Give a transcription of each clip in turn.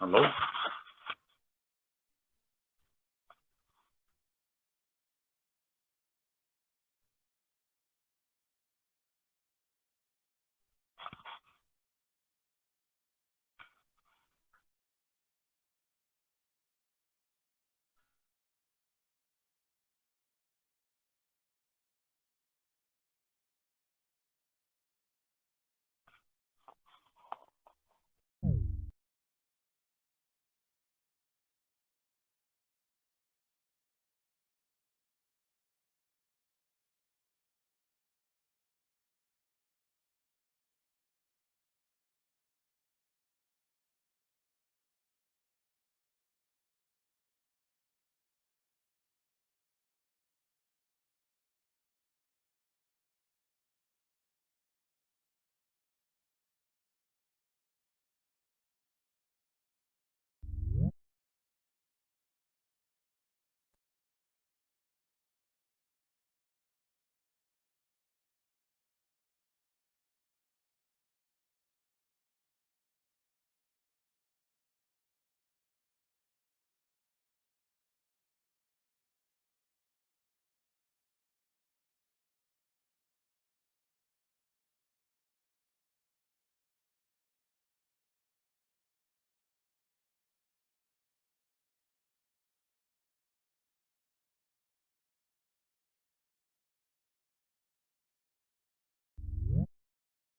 Hello?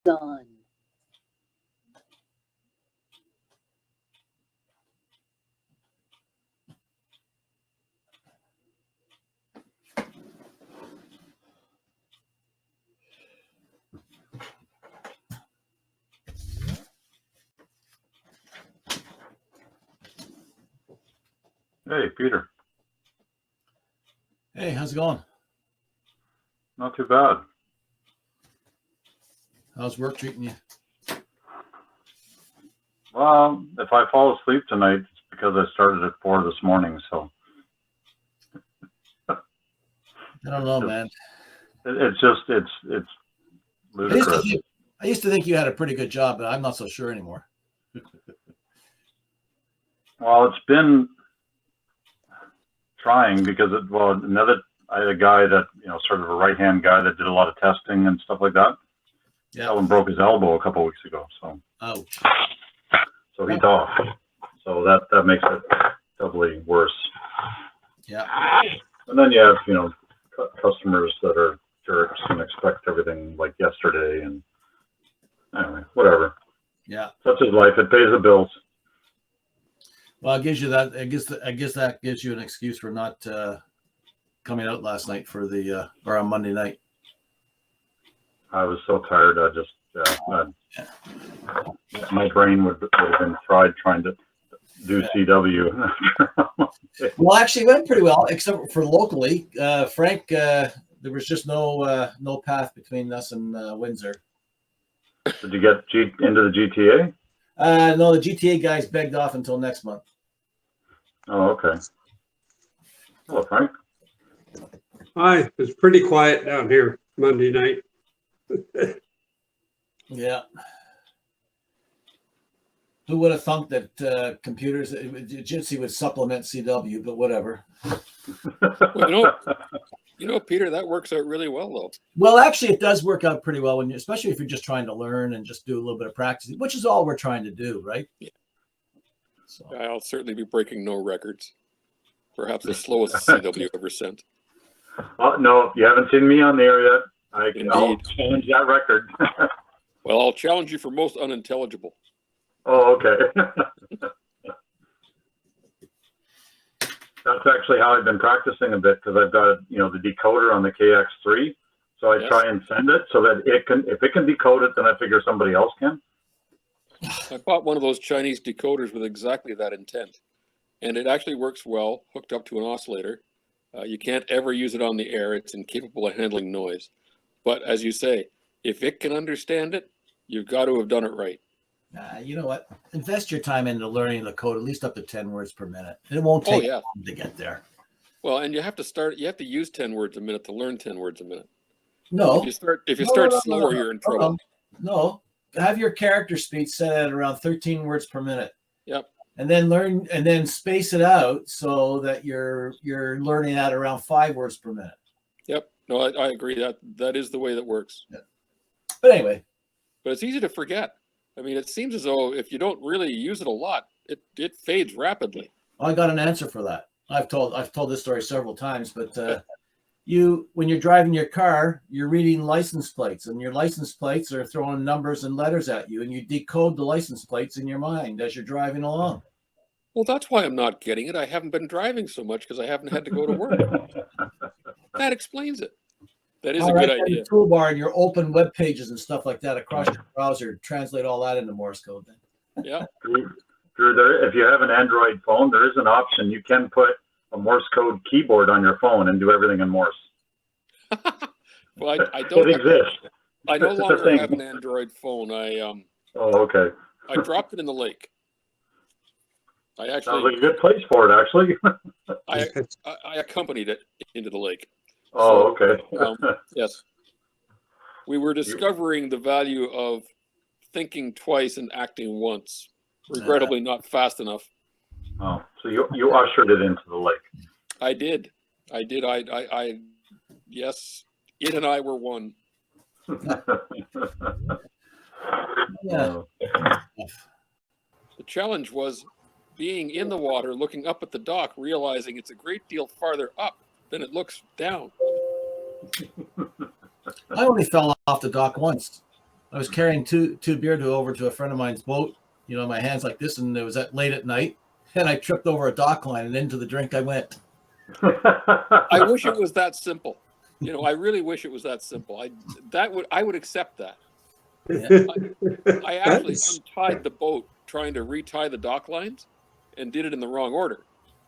Done. Hey, Peter. Hey, how's it going? Not too bad. How's work treating you? Well, if I fall asleep tonight, it's because I started at 4 this morning, so. I don't know, man. It's ludicrous. I used to think you had a pretty good job, but I'm not so sure anymore. Well, it's been trying because I had a guy that, sort of a right-hand guy that did a lot of testing and stuff like that. Yeah. That one broke his elbow a couple of weeks ago, so. Oh. So he's off. So that makes it doubly worse. Yeah. And then you have, customers that are jerks and expect everything like yesterday, and anyway, whatever. Yeah. Such is life. It pays the bills. Well, it gives you that. I guess that gives you an excuse for not coming out last night for the or on Monday night. I was so tired. My brain would have been fried trying to do CW. Well, actually, it went pretty well, except for locally. Frank, there was just no path between us and Windsor. Did you get into the GTA? No, the GTA guys begged off until next month. Oh, okay. Hello, Frank. Hi, it's pretty quiet down here Monday night. Yeah. Who would have thunk that computers, Jitsi would supplement CW, but whatever. Well, Peter, that works out really well, though. Well, actually, it does work out pretty well, especially if you're just trying to learn and just do a little bit of practicing, which is all we're trying to do, right? Yeah. So. I'll certainly be breaking no records. Perhaps the slowest CW ever sent. Oh, no, you haven't seen me on the air yet. I'll challenge that record. Well, I'll challenge you for most unintelligible. Oh, okay. That's actually how I've been practicing a bit, because I've got, the decoder on the KX3. So I try and send it so that if it can decode it, then I figure somebody else can. I bought one of those Chinese decoders with exactly that intent. And it actually works well, hooked up to an oscillator. You can't ever use it on the air. It's incapable of handling noise. But as you say, if it can understand it, you've got to have done it right. You know what? Invest your time into learning the code, at least up to 10 words per minute. It won't take long to get there. Well, and you have to use 10 words a minute to learn 10 words a minute. No. If you start slower, you're in trouble. No. Have your character speed set at around 13 words per minute. Yep. and then space it out so that you're learning at around 5 words per minute. Yep. No, I agree. That is the way that works. Yeah. But anyway. But it's easy to forget. I mean, it seems as though if you don't really use it a lot, it fades rapidly. I got an answer for that. I've told this story several times, but when you're driving your car, you're reading license plates, and your license plates are throwing numbers and letters at you, and you decode the license plates in your mind as you're driving along. Well, that's why I'm not getting it. I haven't been driving so much because I haven't had to go to work. That explains it. That is a good idea. Your toolbar and your open web pages and stuff like that across your browser, translate all that into Morse code. Then. Yeah. Drew, if you have an Android phone, there is an option. You can put a Morse code keyboard on your phone and do everything in Morse. Well, I don't. It exists. I no longer have an Android phone. Oh, okay. I dropped it in the lake. I actually. Sounds like a good place for it, actually. I accompanied it into the lake. Oh, so, okay. Yes. We were discovering the value of thinking twice and acting once. Regrettably, not fast enough. Oh, so you ushered it into the lake. I did. Yes, it and I were one. Yeah. The challenge was being in the water, looking up at the dock, realizing it's a great deal farther up than it looks down. I only fell off the dock once. I was carrying two beer over to a friend of mine's boat, my hands like this, and it was late at night, and I tripped over a dock line, and into the drink I went. I wish it was that simple. I really wish it was that simple. I would accept that. Yeah. I actually untied the boat trying to retie the dock lines and did it in the wrong order.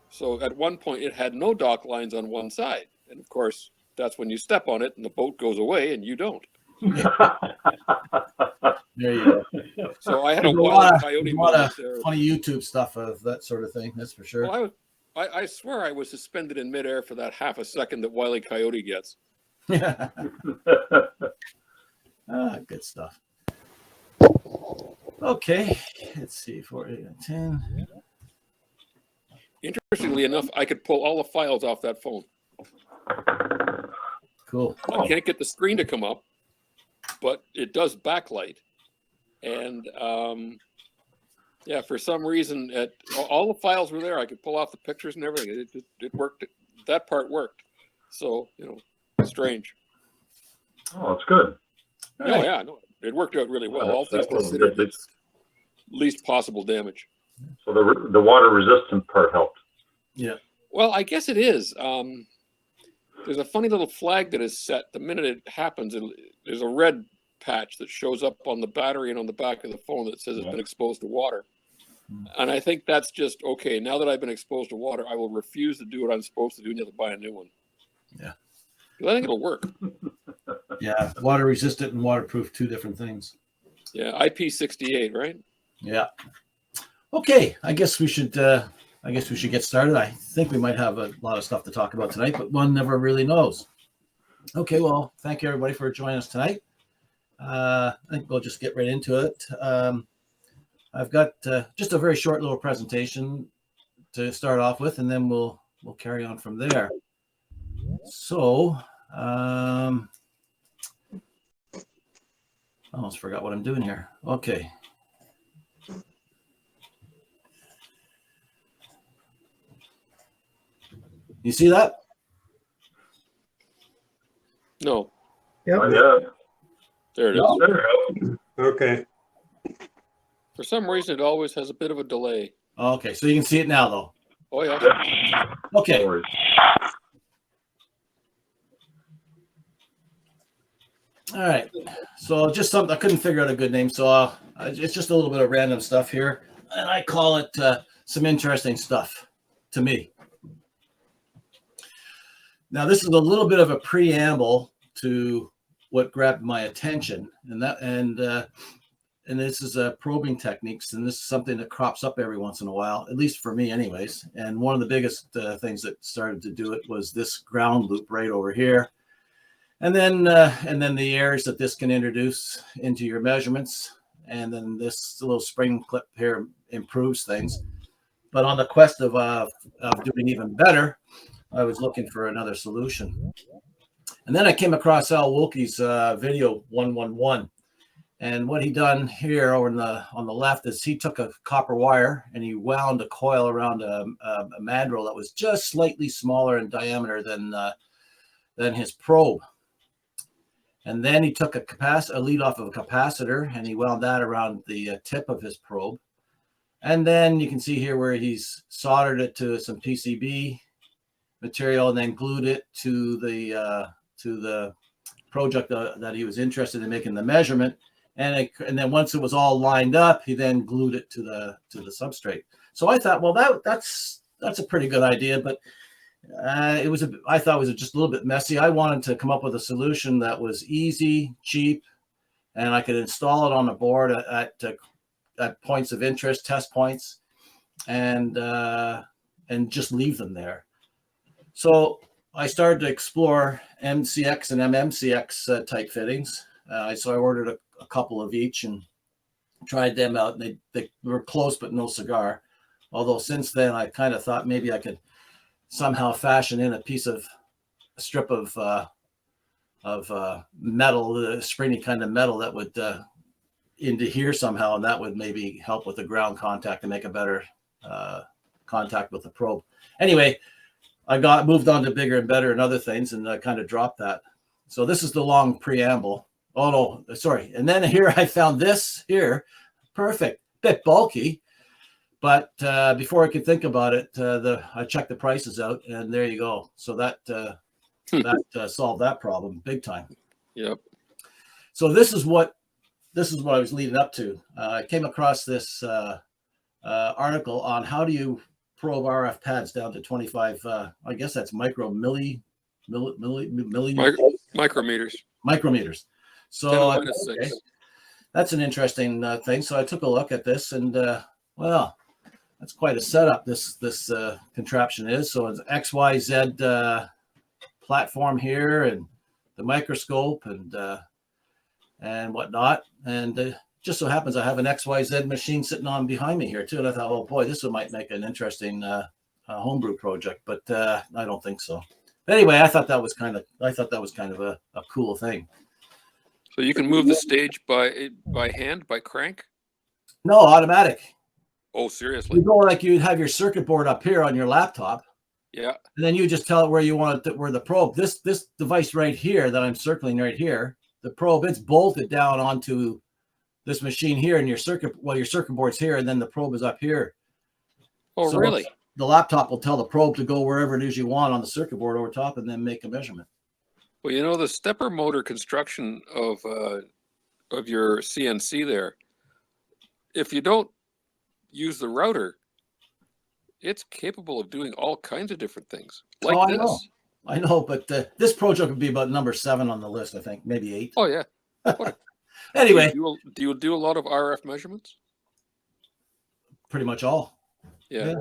So at one point it had no dock lines on one side. And of course, that's when you step on it and the boat goes away and you don't. There you go. So I had There's a wild coyote lot moment of there. funny YouTube stuff of that sort of thing. That's for sure. Well, I swear I was suspended in midair for that half a second that Wile E. Coyote gets. Good stuff. Okay, let's see, 4, 8, 10. Interestingly enough, I could pull all the files off that phone. Cool. I can't get the screen to come up, but it does backlight. And yeah, for some reason, all the files were there. I could pull off the pictures and everything. It worked. That part worked. So, strange. Oh, it's good. No, right. Yeah, no, it worked out really well. All things considered, it's least possible damage. So the water resistant part helped. Yeah. Well, I guess it is. There's a funny little flag that is set. The minute it happens, there's a red patch that shows up on the battery and on the back of the phone that says it's been exposed to water. And I think that's just, okay, now that I've been exposed to water, I will refuse to do what I'm supposed to do and you have to buy a new one. Yeah. I think it'll work. Yeah. Water resistant and waterproof, two different things. Yeah. IP68, right? Yeah. Okay. I guess we should get started. I think we might have a lot of stuff to talk about tonight, but one never really knows. Okay. Well, thank you everybody for joining us tonight. I think we'll just get right into it. I've got just a very short little presentation to start off with, and then we'll carry on from there. So, I almost forgot what I'm doing here. Okay. You see that? No. Yep. Oh, yeah. There it is. No, there you go. Okay. For some reason, it always has a bit of a delay. Okay, so you can see it now, though. Oh, yeah. Okay. No worries. All right. So just something, I couldn't figure out a good name, so it's just a little bit of random stuff here, and I call it some interesting stuff to me. Now, this is a little bit of a preamble to what grabbed my attention, and this is probing techniques, and this is something that crops up every once in a while, at least for me, anyways. And one of the biggest things that started to do it was this ground loop right over here, and then the errors that this can introduce into your measurements, and then this little spring clip here improves things. but on the quest of doing even better, I was looking for another solution. And then I came across Al Wilkie's video 111. And what he done here over on the left is he took a copper wire and he wound a coil around a mandrel that was just slightly smaller in diameter than his probe. And then he took a lead off of a capacitor and he wound that around the tip of his probe. And then you can see here where he's soldered it to some PCB material and then glued it to the project that he was interested in making the measurement. And then once it was all lined up, he then glued it to the substrate. So I thought, well, that's a pretty good idea, but I thought it was just a little bit messy. I wanted to come up with a solution that was easy, cheap, and I could install it on the board at points of interest, test points, and just leave them there. So I started to explore MCX and MMCX type fittings. So I ordered a couple of each and tried them out. And they were close, but no cigar. Although since then, I kind of thought maybe I could somehow fashion in a strip of metal, springy kind of metal that would into here somehow, and that would maybe help with the ground contact and make a better contact with the probe. Anyway, I moved on to bigger and better and other things, and I kind of dropped that. So this is the long preamble. Oh no, sorry. And then here I found this here, perfect, bit bulky, but before I could think about it, I checked the prices out, and there you go. So that solved that problem big time. Yep. So this is what I was leading up to. I came across this article on how do you probe RF pads down to 25. I guess that's micrometers. So okay, that's an interesting thing. So I took a look at this, and well, that's quite a setup. This contraption is. So it's XYZ platform here, and the microscope, and whatnot. And just so happens I have an XYZ machine sitting on behind me here too. And I thought, oh boy, this might make an interesting homebrew project, but I don't think so. But anyway, I thought that was kind of a cool thing. So you can move the stage by hand, by crank? No, automatic. Oh, seriously? You go like you'd have your circuit board up here on your laptop. Yeah. And then you just tell it where you want it, where the probe. This device right here that I'm circling right here, the probe, it's bolted down onto this machine here, and your circuit board's here, and then the probe is up here. Oh, so really? The laptop will tell the probe to go wherever it is you want on the circuit board over top, and then make a measurement. Well, you know, the stepper motor construction of your CNC there, if you don't use the router, it's capable of doing all kinds of different things. Like this. I know, but this project would be about number 7 on the list, I think, maybe 8. Oh, yeah. Anyway. Do you do a lot of RF measurements? Pretty much all. Yeah.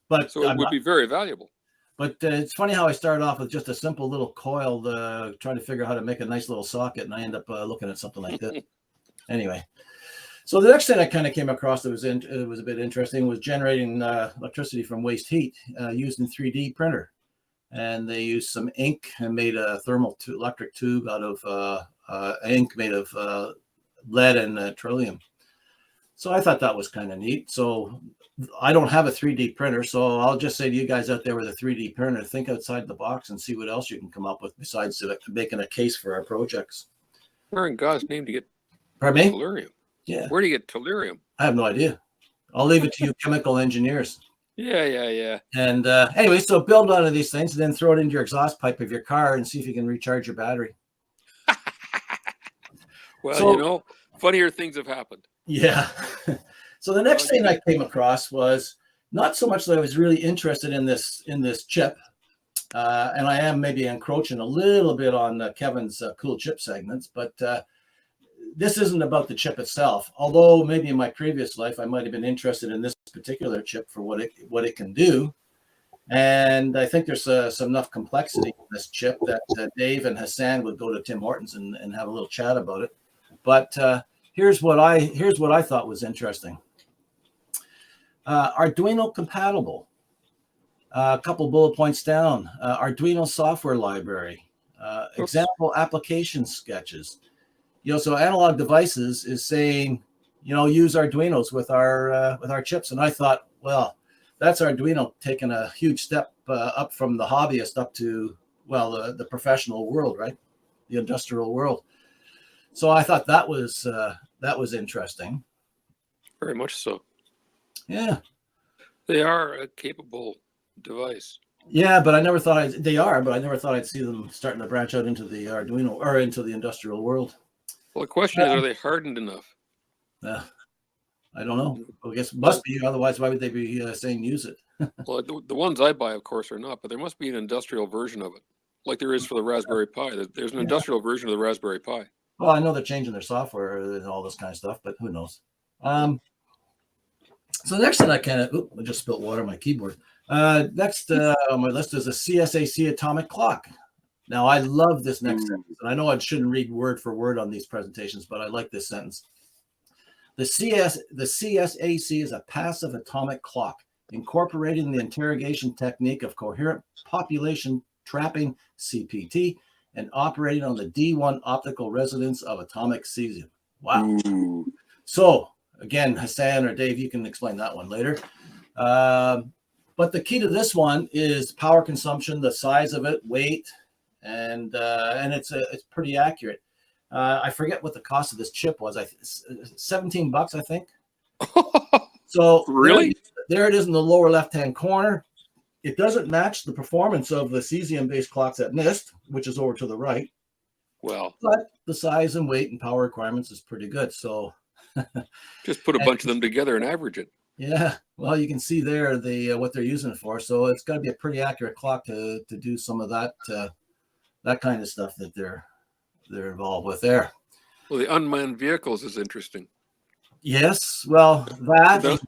But so it would be very valuable. But it's funny how I started off with just a simple little coil, trying to figure out how to make a nice little socket, and I end up looking at something like this. Anyway, so the next thing I kind of came across that was a bit interesting was generating electricity from waste heat using 3D printer. And they used some ink and made a thermal electric tube out of ink made of lead and trillium. So I thought that was kind of neat. So I don't have a 3D printer, so I'll just say to you guys out there with a 3D printer, think outside the box and see what else you can come up with besides making a case for our projects. Where in God's name do you get tellurium? Yeah. Where do you get tellurium? I have no idea. I'll leave it to you chemical engineers. Yeah. And anyway, so build one of these things and then throw it into your exhaust pipe of your car and see if you can recharge your battery. Well, so, you know, funnier things have happened. Yeah. So the next thing I came across was not so much that I was really interested in this chip, and I am maybe encroaching a little bit on Kevin's cool chip segments, but this isn't about the chip itself. Although maybe in my previous life I might have been interested in this particular chip for what it can do, and I think there's some enough complexity in this chip that Dave and Hassan would go to Tim Hortons and have a little chat about it. But here's what I thought was interesting. Arduino compatible. A couple bullet points down. Arduino software library. Example application sketches. So Analog Devices is saying, use Arduinos with our chips. And I thought, well, that's Arduino taking a huge step up from the hobbyist up to, well, the professional world, right? The industrial world. So I thought that was interesting. Very much so. Yeah. They are a capable device. Yeah, but I never thought I'd see them starting to branch out into the Arduino or into the industrial world. Well, the question is, are they hardened enough? I don't know. I guess it must be. Otherwise, why would they be saying use it? Well, the ones I buy, of course, are not, but there must be an industrial version of it, like there is for the Raspberry Pi. There's an industrial version of the Raspberry Pi. Well, I know they're changing their software and all this kind of stuff, but who knows? So the next thing I just spilled water on my keyboard. Next on my list is a CSAC atomic clock. Now, I love this next sentence, and I know I shouldn't read word for word on these presentations, but I like this sentence. The CSAC is a passive atomic clock incorporating the interrogation technique of coherent population trapping, CPT, and operating on the D1 optical resonance of atomic cesium. Wow. Ooh. So, again, Hassan or Dave, you can explain that one later. But the key to this one is power consumption, the size of it, weight, and it's pretty accurate. I forget what the cost of this chip was. $17, I think. So really, there it is in the lower left-hand corner. It doesn't match the performance of the cesium-based clocks at NIST, which is over to the right. Well, but the size and weight and power requirements is pretty good. So just put a bunch of them together and average it. Yeah, well, you can see there what they're using it for. So it's got to be a pretty accurate clock to do some of that kind of stuff that they're involved with there. Well, the unmanned vehicles is interesting. Yes, well, they're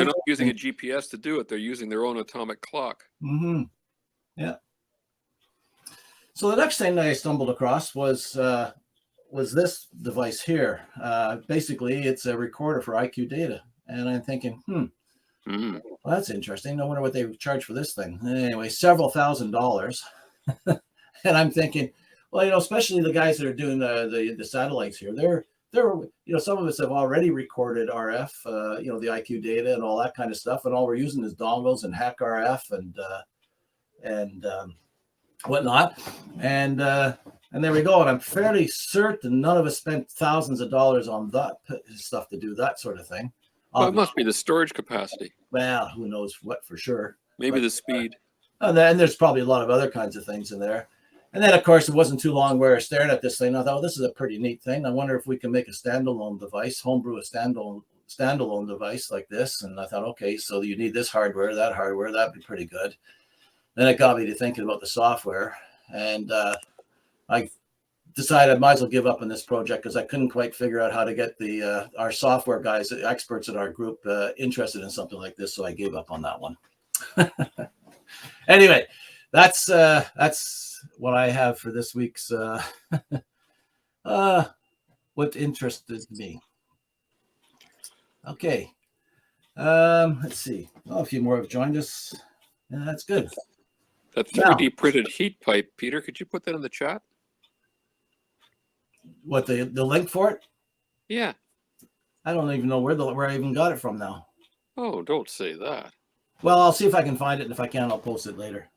not using a GPS to do it. They're using their own atomic clock. Mm-hmm. Yeah. So the next thing that I stumbled across was this device here. Basically, it's a recorder for IQ data. And I'm thinking, well, that's interesting. I wonder what they charge for this thing. Anyway, several $1,000s. And I'm thinking, well, especially the guys that are doing the satellites here, they're some of us have already recorded RF, the IQ data and all that kind of stuff, and all we're using is dongles and hack RF and whatnot, and there we go. And I'm fairly certain none of us spent thousands of dollars on that stuff to do that sort of thing. Well, it must be the storage capacity. Well, who knows what for sure. Maybe the speed. And then there's probably a lot of other kinds of things in there. And then, of course, it wasn't too long where I stared at this thing. I thought, well, this is a pretty neat thing. I wonder if we can make a standalone device, homebrew a standalone device like this. And I thought, okay, so you need this hardware, that'd be pretty good. Then it got me to thinking about the software. And I decided I might as well give up on this project because I couldn't quite figure out how to get our software guys, the experts in our group, interested in something like this. So I gave up on that one. Anyway, that's what I have for this week's what interested me. Okay. Let's see. Oh, a few more have joined us. Yeah, that's good. That 3D printed heat pipe, Peter, could you put that in the chat? What, the link for it? Yeah. I don't even know where I even got it from now. Oh, don't say that. Well, I'll see if I can find it, and if I can, I'll post it later.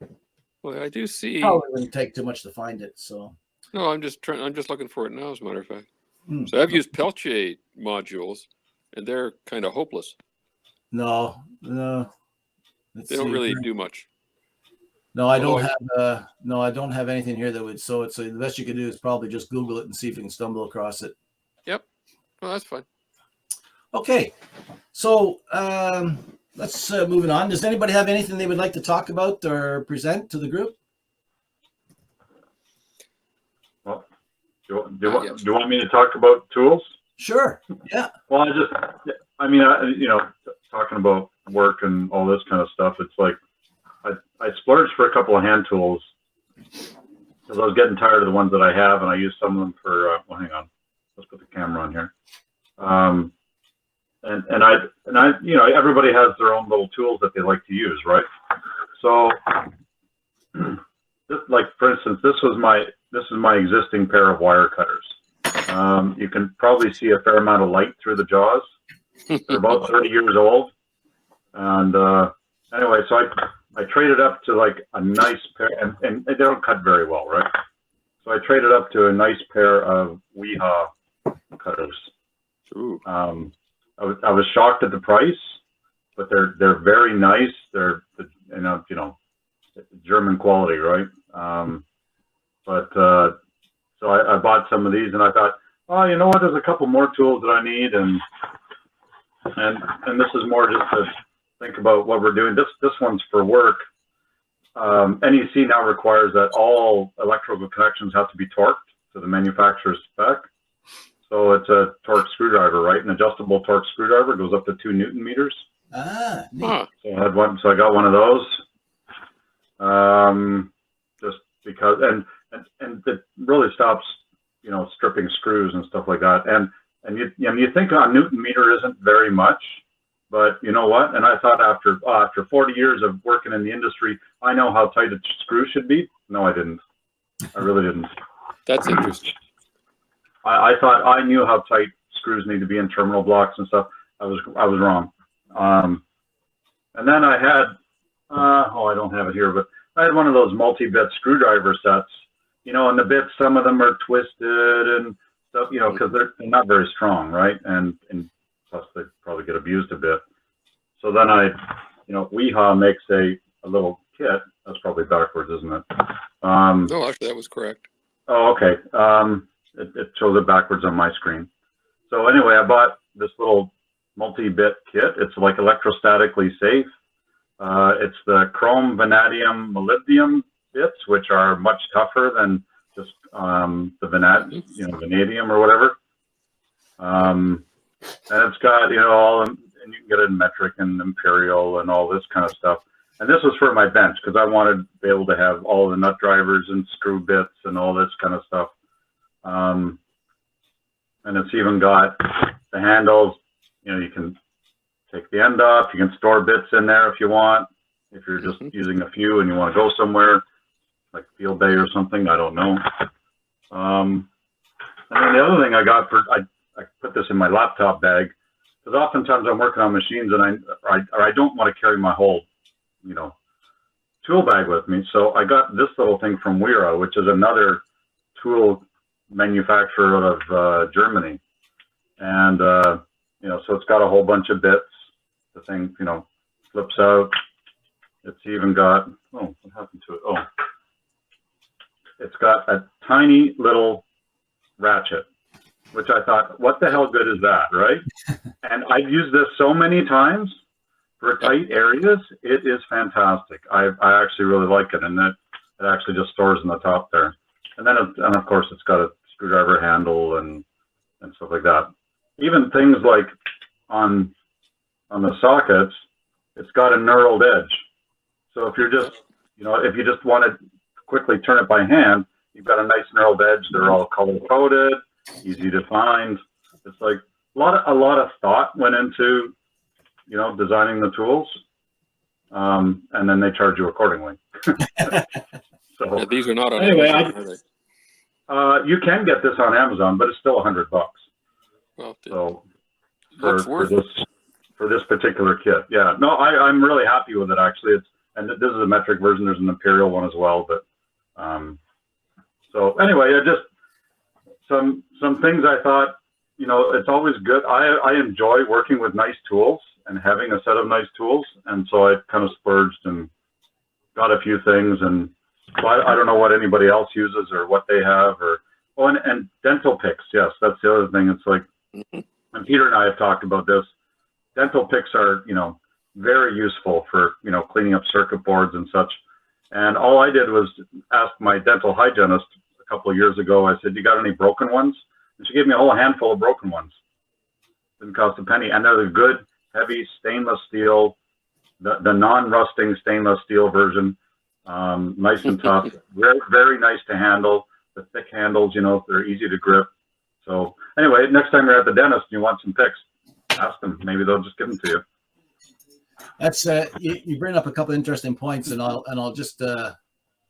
Well, I do see. Probably wouldn't take too much to find it. So. No, I'm just looking for it now, as a matter of fact. So I've used Peltier modules, and they're kind of hopeless. No. They don't really do much. No, I don't have anything here that would. So the best you can do is probably just Google it and see if you can stumble across it. Yep. Well, that's fine. Okay. So let's moving on. Does anybody have anything they would like to talk about or present to the group? Well, do you want me to talk about tools? Sure. Yeah. Well, talking about work and all this kind of stuff, it's like I splurged for a couple of hand tools because I was getting tired of the ones that I have, and I used some of them for. Well, hang on. Let's put the camera on here. And and I, you know, everybody has their own little tools that they like to use, right? So, this, like for instance, this is my existing pair of wire cutters. You can probably see a fair amount of light through the jaws. They're about 30 years old, and anyway, so I traded up to like a nice pair, and they don't cut very well, right? So I traded up to a nice pair of Weha cutters. Ooh. I was shocked at the price, but they're very nice. They're you know German quality, right? So I bought some of these, and I thought, oh, you know what? There's a couple more tools that I need, and this is more just to think about what we're doing. This one's for work. NEC now requires that all electrical connections have to be torqued to the manufacturer's spec. So it's a torque screwdriver, right? An adjustable torque screwdriver goes up to 2 Newton meters. Ah, neat. Huh. So I had one, so I got one of those. Just because, and it really stops, you know, stripping screws and stuff like that. And you think a Newton meter isn't very much, but you know what? And I thought after 40 years of working in the industry, I know how tight a screw should be. No, I didn't. I really didn't. That's interesting. I thought I knew how tight screws need to be in terminal blocks and stuff. I was wrong. And then I had, I don't have it here, but I had one of those multi-bit screwdriver sets, you know, and the bits, some of them are twisted and stuff, you know, because they're not very strong, right? And plus they probably get abused a bit. So then you know, Weha makes a little kit. That's probably backwards, isn't it? No, actually, that was correct. Oh, okay. It shows it backwards on my screen. So anyway, I bought this little multi-bit kit. It's like electrostatically safe. It's the chrome, vanadium, molybdenum bits, which are much tougher than just the vanadium or whatever. And it's got, you know, all, and you can get it in metric and imperial and all this kind of stuff. And this was for my bench because I wanted to be able to have all the nut drivers and screw bits and all this kind of stuff. And it's even got the handles, you know, you can take the end off, you can store bits in there if you want, if you're just using a few and you want to go somewhere, like field day or something, I don't know. And then the other thing I got I put this in my laptop bag, because oftentimes I'm working on machines and I don't want to carry my whole, you know, tool bag with me. So I got this little thing from Wera, which is another tool manufacturer out of Germany, and you know, so it's got a whole bunch of bits. The thing, you know, flips out. It's even got, oh, what happened to it? Oh, it's got a tiny little ratchet, which I thought, what the hell good is that, right? And I've used this so many times for tight areas. It is fantastic. I actually really like it, and it actually just stores in the top there. And then, and of course, it's got a screwdriver handle and stuff like that. Even things like on the sockets, it's got a knurled edge. So if you're just, you know, if you just want to quickly turn it by hand, you've got a nice knurled edge. They're all color coded, easy to find. It's like a lot of thought went into, you know, designing the tools, and then they charge you accordingly. So Yeah, these are not on Anyway, Amazon, are they? you can get this on Amazon, but it's still $100. Well, So looks worth it. for this particular kit, yeah. No, I'm really happy with it actually. And this is a metric version. There's an imperial one as well, but so anyway, I just some things I thought, you know, it's always good. I enjoy working with nice tools and having a set of nice tools, and so I kind of splurged and got a few things. And so I don't know what anybody else uses or what they have, or and dental picks. Yes, that's the other thing. It's like, and Peter and I have talked about this. Dental picks are, you know, very useful for, you know, cleaning up circuit boards and such. And all I did was ask my dental hygienist a couple of years ago. I said, "You got any broken ones?" And she gave me a whole handful of broken ones. Didn't cost a penny, and they're the good, heavy stainless steel, the non-rusting stainless steel version. Nice and tough, very, very nice to handle. The thick handles, you know, they're easy to grip. So anyway, next time you're at the dentist and you want some picks, ask them. Maybe they'll just give them to you. That's you bring up a couple interesting points, and I'll just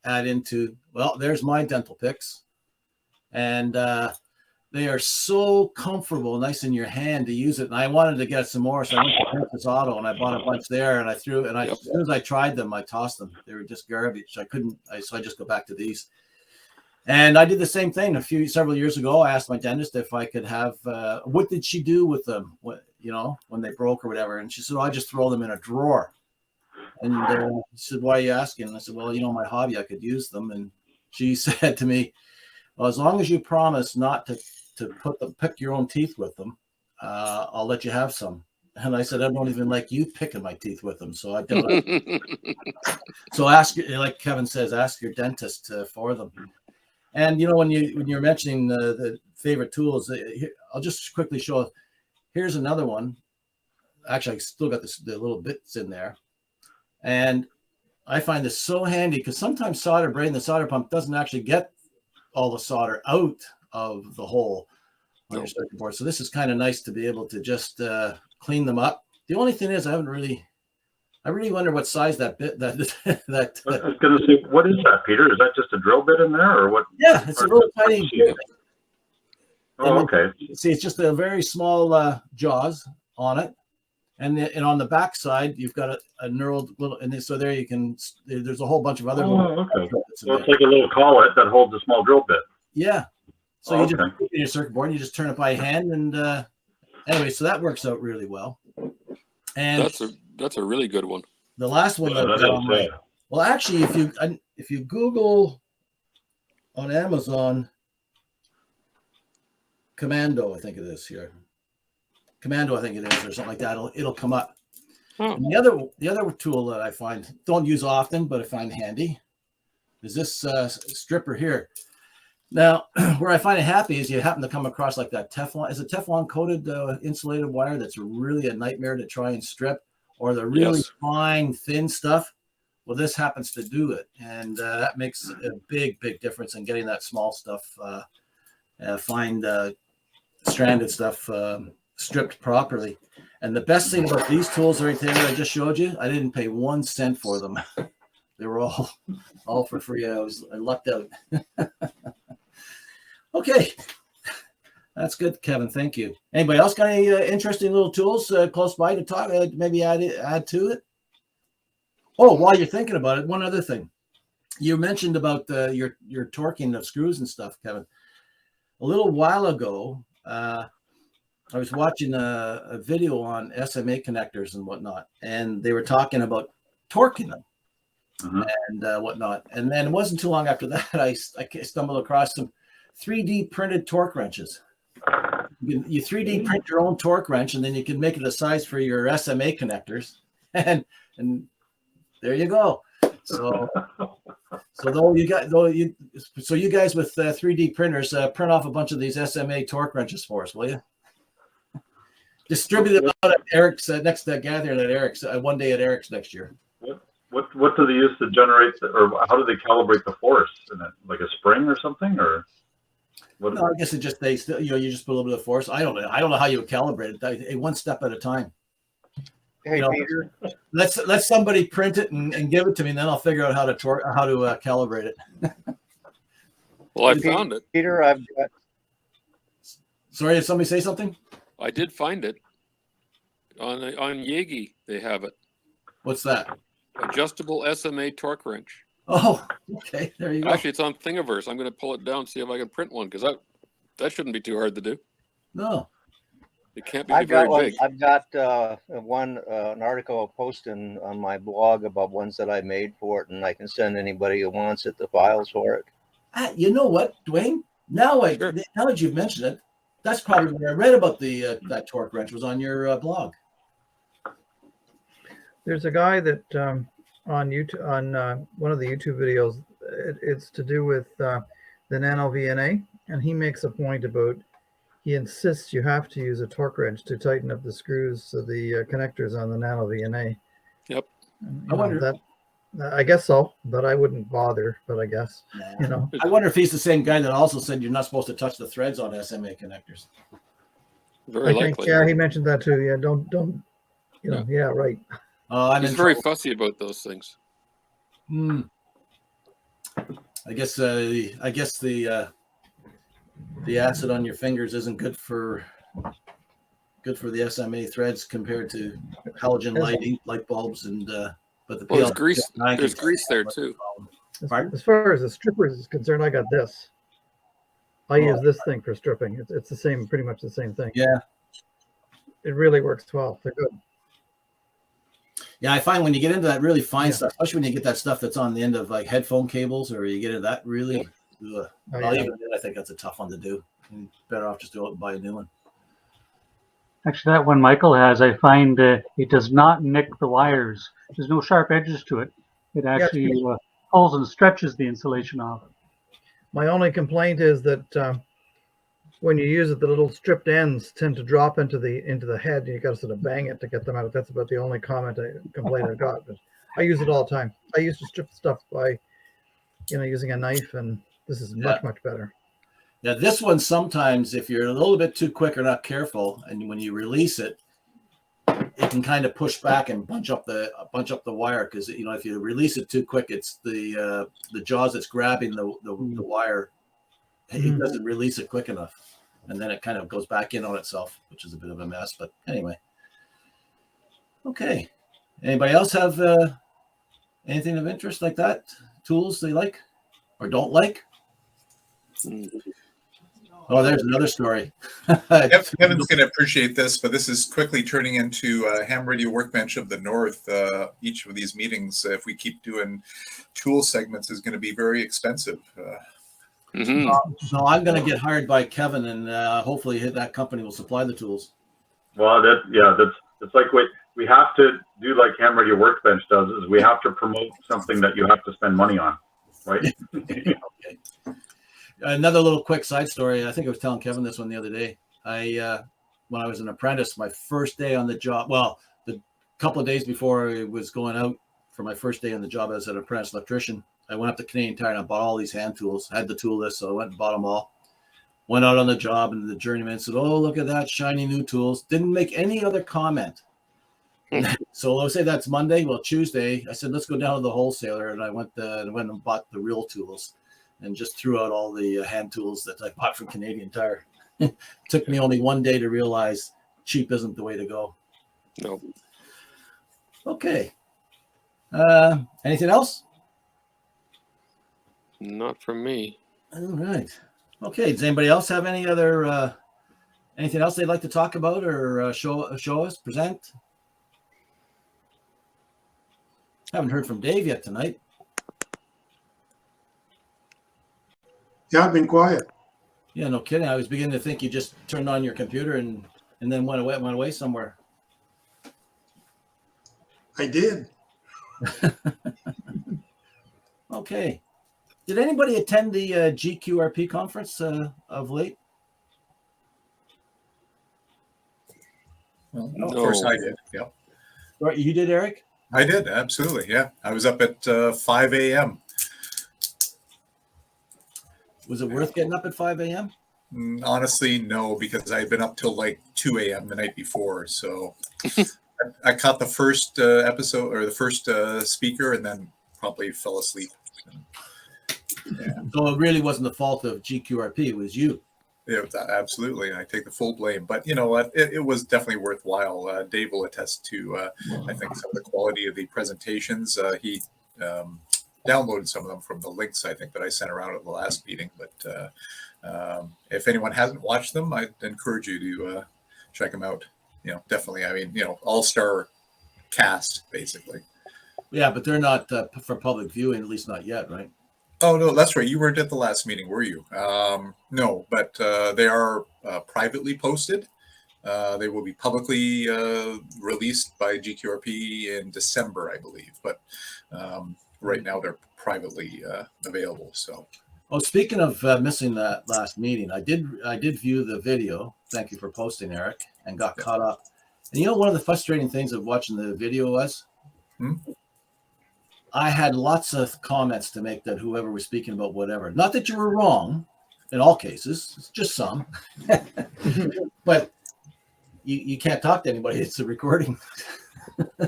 add into, well, there's my dental picks, and they are so comfortable, nice in your hand to use it. And I wanted to get some more, so I went to Princess Auto and I bought a bunch there, and I threw, and as soon as I tried them, I tossed them. They were just garbage. So I just go back to these. And I did the same thing several years ago. I asked my dentist if I could have, what did she do with them, when they broke or whatever. And she said, I just throw them in a drawer. And she said, why are you asking? And I said, well, my hobby, I could use them. And she said to me, well, as long as you promise not to pick your own teeth with them, I'll let you have some. And I said, I don't even like you picking my teeth with them. So I don't. So like Kevin says, ask your dentist for them. And when you're mentioning the favorite tools, I'll just quickly show. Here's another one. Actually, I still got the little bits in there, and I find this so handy because sometimes the solder pump doesn't actually get all the solder out of the hole on your circuit board. So this is kind of nice to be able to just clean them up. The only thing is, I really wonder what size that bit that I was going to say, what is that, Peter? Is that just a drill bit in there, or what? Yeah, it's a little tiny. Oh, okay. See, it's just a very small jaws on it, and on the back side you've got a knurled little, and so there you can. There's a whole bunch of other. Okay. So it's like a little collet that holds a small drill bit. Yeah. So you just put it in your circuit board, and you just turn it by hand, and anyway, so that works out really well. And that's a really good one. The last one well, actually, if you Google on Amazon Commando, I think it is here. Commando, I think it is, or something like that. It'll come up. And the other tool that I don't use often, but I find handy, is this stripper here. Now, where I find it happy is you happen to come across like that Teflon. Is it Teflon coated insulated wire that's really a nightmare to try and strip, or the really fine, thin stuff? Well, this happens to do it, and that makes a big, big difference in getting that small stuff, fine stranded stuff stripped properly. And the best thing about these tools right there I just showed you, I didn't pay 1 cent for them. They were all for free. I lucked out. Okay, that's good, Kevin. Thank you. Anybody else got any interesting little tools close by to talk? Maybe add to it. Oh, while you're thinking about it, one other thing. You mentioned about your torquing of screws and stuff, Kevin. A little while ago, I was watching a video on SMA connectors and whatnot, and they were talking about torquing them and whatnot. And then it wasn't too long after that, I stumbled across some 3D printed torque wrenches. You 3D print your own torque wrench, and then you can make it a size for your SMA connectors, and there you go. So you guys with 3D printers, print off a bunch of these SMA torque wrenches for us, will you? Distribute them out at Eric's next gathering at Eric's one day at Eric's next year. What do they use to generate, or how do they calibrate the force in it? Like a spring or something, or? What? No, I guess you just put a little bit of force. I don't know how you would calibrate it. One step at a time. Hey, Peter. Let somebody print it and give it to me, and then I'll figure out how to calibrate it. Well, I found it. Peter, I've got. Sorry, did somebody say something? I did find it on Yagi. They have it. What's that? Adjustable SMA torque wrench. Oh, okay. There you go. Actually, it's on Thingiverse. I'm going to pull it down, see if I can print one, because that shouldn't be too hard to do. No. It can't be very big. I've got an article I'll post on my blog about ones that I made for it, and I can send anybody who wants it the files for it. You know what, Dwayne? Now that you've mentioned it, that's probably where I read about that torque wrench was on your blog. There's a guy that on YouTube, on one of the YouTube videos, it's to do with the nano VNA, and he makes a point about, he insists you have to use a torque wrench to tighten up the screws of the connectors on the nano VNA. Yep. I wonder that. I guess so, but I wouldn't bother. But I guess I wonder if he's the same guy that also said you're not supposed to touch the threads on SMA connectors. Very I think, likely. yeah, he mentioned that too. Yeah, don't, you know, yeah, right. I'm He's in very trouble. fussy about those things. I guess the acid on your fingers isn't good for the SMA threads compared to halogen light bulbs and but the Well, there's PL grease. There's grease there too. Pardon? As far as the strippers is concerned, I got this. I use this thing for stripping. It's the same, pretty much the same thing. Yeah. It really works well. They're good. Yeah, I find when you get into that really fine stuff, especially when you get that stuff that's on the end of like headphone cables, or you get into that really, Oh, well, yeah. even then, I think that's a tough one to do. You're better off just do it and buy a new one. Actually, that one Michael has, I find it does not nick the wires. There's no sharp edges to it. It actually pulls and stretches the insulation off. My only complaint is that when you use it, the little stripped ends tend to drop into the head. And you got to sort of bang it to get them out. That's about the only complaint I've got. But I use it all the time. I used to strip stuff by, using a knife, and this is much better. Yeah, this one sometimes, if you're a little bit too quick or not careful, and when you release it, it can kind of push back and bunch up the wire, because if you release it too quick, it's the jaws that's grabbing the wire. It doesn't release it quick enough, and then it kind of goes back in on itself, which is a bit of a mess. But anyway, okay. Anybody else have anything of interest like that? Tools they like or don't like? Oh, there's another story. Kevin's going to appreciate this, but this is quickly turning into a ham radio workbench of the North. Each of these meetings, if we keep doing tool segments, is going to be very expensive. So I'm going to get hired by Kevin, and hopefully that company will supply the tools. Well, that's like what we have to do, like Ham Radio Workbench does, is we have to promote something that you have to spend money on, right? Okay. Another little quick side story. I think I was telling Kevin this one the other day. When I was an apprentice, my first day on the job, well, the couple of days before I was going out for my first day on the job as an apprentice electrician, I went up to Canadian Tire and I bought all these hand tools. I had the tool list, so I went and bought them all. Went out on the job, and the journeyman said, "Oh, look at that, shiny new tools." Didn't make any other comment. So let's say that's Monday. Well, Tuesday, I said, let's go down to the wholesaler, and I went and bought the real tools, and just threw out all the hand tools that I bought from Canadian Tire. Took me only one day to realize cheap isn't the way to go. No. Okay. Anything else? Not from me. All right. Okay. Does anybody else have any other anything else they'd like to talk about or show us, present? Haven't heard from Dave yet tonight. Yeah, I've been quiet. Yeah, no kidding. I was beginning to think you just turned on your computer and then went away somewhere. I did. Okay. Did anybody attend the GQRP conference of late? Well, of course I did. Yeah, Or you did, Eric? I did. Absolutely. Yeah. I was up at 5 a.m. Was it worth getting up at 5 a.m.? Honestly, no, because I had been up till like 2 a.m. the night before. So I caught the first episode or the first speaker and then probably fell asleep. Yeah. So it really wasn't the fault of GQRP. It was you. Yeah, absolutely. I take the full blame. But you know what? It was definitely worthwhile. Dave will attest to, I think, some of the quality of the presentations. He downloaded some of them from the links, I think, that I sent around at the last meeting. But if anyone hasn't watched them, I'd encourage you to check them out. You know, definitely. I mean, you know, all-star cast, basically. Yeah, but they're not for public viewing, at least not yet, right? Oh, no, that's right. You weren't at the last meeting, were you? No, but they are privately posted. They will be publicly released by GQRP in December, I believe. But right now they're privately available. So. Oh, speaking of missing that last meeting, I did view the video. Thank you for posting, Eric, and got caught up. And you know, one of the frustrating things of watching the video was I had lots of comments to make that whoever was speaking about whatever. Not that you were wrong in all cases, it's just some. But you can't talk to anybody. It's a recording.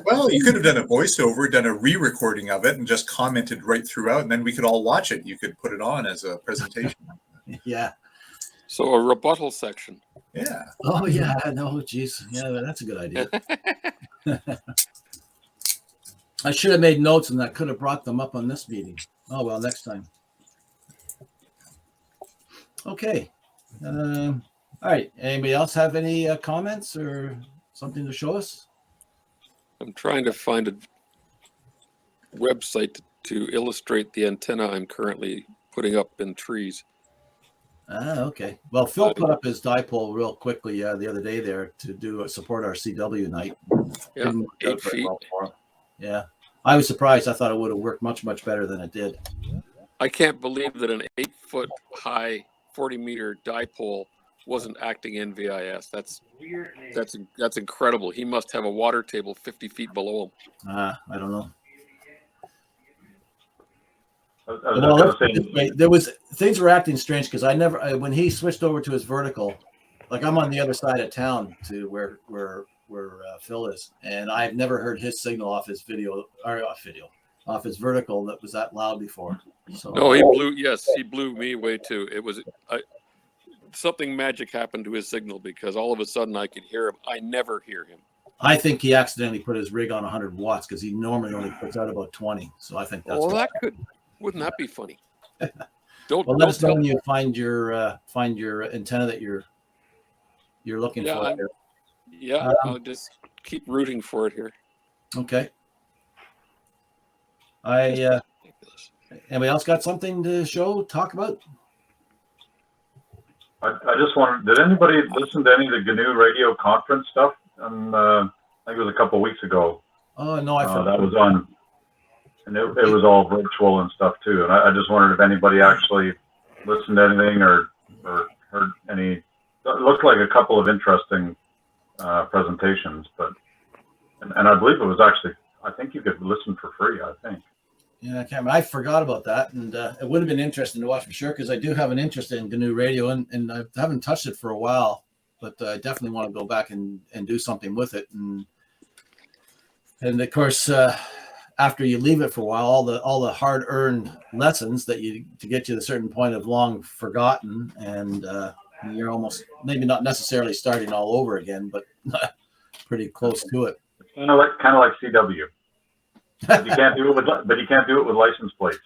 Well, you could have done a voiceover, done a re-recording of it, and just commented right throughout, and then we could all watch it. You could put it on as a presentation. Yeah. So a rebuttal section. Yeah. Oh yeah. No, geez. Yeah, that's a good idea. I should have made notes, and I could have brought them up on this meeting. Oh well, next time. Okay. All right. Anybody else have any comments or something to show us? I'm trying to find a website to illustrate the antenna I'm currently putting up in trees. Ah, okay. Well, Phil put up his dipole real quickly the other day there to do support our CW night. Yeah, Didn't work 8 out very feet. well for him. Yeah. I was surprised. I thought it would have worked much, much better than it did. I can't believe that an 8-foot high 40-meter dipole wasn't acting NVIS. That's incredible. He must have a water table 50 feet below him. I don't know. I was just gonna say, There was things were acting strange because when he switched over to his vertical, like I'm on the other side of town to where Phil is, and I've never heard his signal off his off his vertical that was that loud before. So No, he blew me away too. It was something magic happened to his signal because all of a sudden I could hear him. I never hear him. I think he accidentally put his rig on 100 watts because he normally only puts out about 20. So I think that's. Well, wouldn't that be funny? Well, let us know when you find your antenna that you're looking for. Yeah, I'll just keep rooting for it here. Okay. Anybody else got something to talk about? I just wanted, did anybody listen to any of the GNU radio conference stuff? I think it was a couple of weeks ago. Oh, no, I forgot. That was on, and it was all virtual and stuff too. And I just wondered if anybody actually listened to anything or heard any. It looked like a couple of interesting presentations, but and I believe it was actually, I think you could listen for free, I think. Yeah, I can't remember. I forgot about that, and it would have been interesting to watch for sure because I do have an interest in GNU radio, and I haven't touched it for a while, but I definitely want to go back and do something with it. And of course, after you leave it for a while, all the hard-earned lessons that to get you to a certain point of long forgotten, and you're almost maybe not necessarily starting all over again, but pretty close to it. Kind of like CW. But you can't do it with license plates.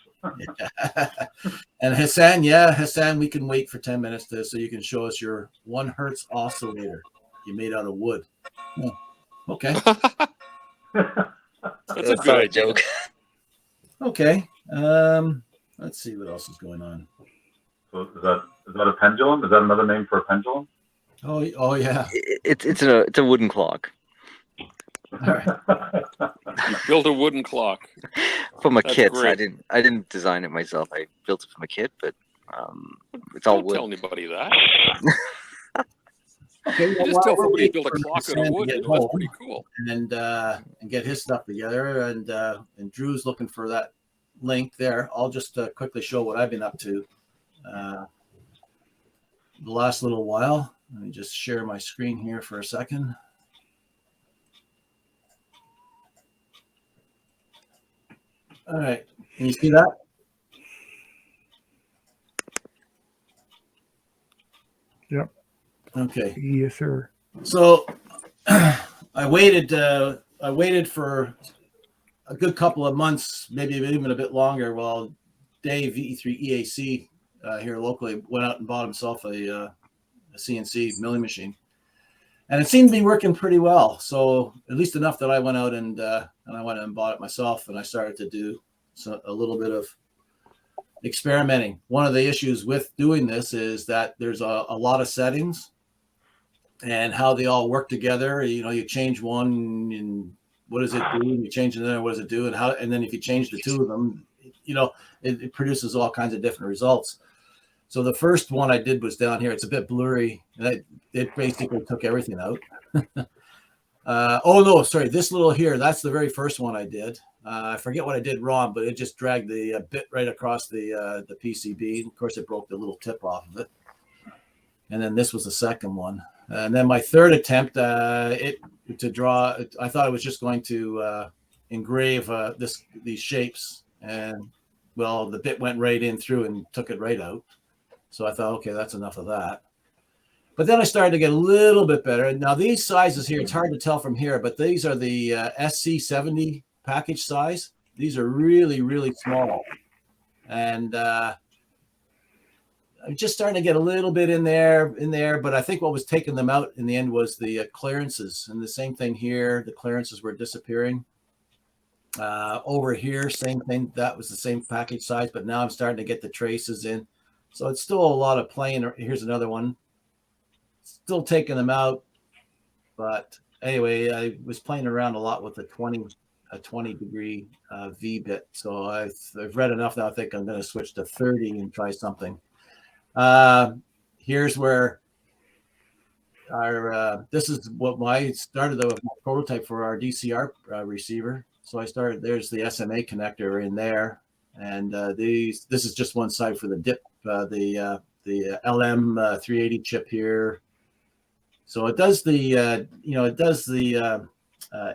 And Hassan, we can wait for 10 minutes so you can show us your 1 hertz oscillator you made out of wood. Oh, okay. That's a good joke. Okay. Let's see what else is going on. So is that a pendulum? Is that another name for a pendulum? Oh yeah. It's a wooden clock. All right. Build a wooden clock from a kit. Great. I didn't design it myself. I built it from a kit, but it's all wood. Don't tell anybody that. Okay, You just tell somebody to build a clock out of wood. That's pretty cool. And get his stuff together. And Drew's looking for that link there. I'll just quickly show what I've been up to the last little while. Let me just share my screen here for a second. All right, can you see that? Yep. Okay. Yes, sir. So I waited for a good couple of months, maybe even a bit longer, while Dave E3 EAC here locally went out and bought himself a CNC milling machine, and it seemed to be working pretty well. So at least enough that I went out and I went and bought it myself, and I started to do a little bit of experimenting. One of the issues with doing this is that there's a lot of settings and how they all work together. You change one and what does it do? And you change another, what does it do? And then if you change the two of them, it produces all kinds of different results. So the first one I did was down here. It's a bit blurry. It basically took everything out. Oh no, sorry. This little here, that's the very first one I did. I forget what I did wrong, but it just dragged the bit right across the PCB. Of course, it broke the little tip off of it. And then this was the second one. And then my third attempt, I thought I was just going to engrave these shapes, and well, the bit went right in through and took it right out. So I thought, okay, that's enough of that. But then I started to get a little bit better. Now these sizes here, it's hard to tell from here, but these are the SC70 package size. These are really, really small. And I'm just starting to get a little bit in there. But I think what was taking them out in the end was the clearances. And the same thing here, the clearances were disappearing. Over here, same thing. That was the same package size, but now I'm starting to get the traces in. So it's still a lot of playing. Here's another one. Still taking them out, but anyway, I was playing around a lot with a 20 degree V bit. So I've read enough now. I think I'm going to switch to 30 and try something. Here's where this is what started with my prototype for our DCR receiver. So I started, there's the SMA connector in there. And this is just one side for the dip, the LM 380 chip here. So it does the,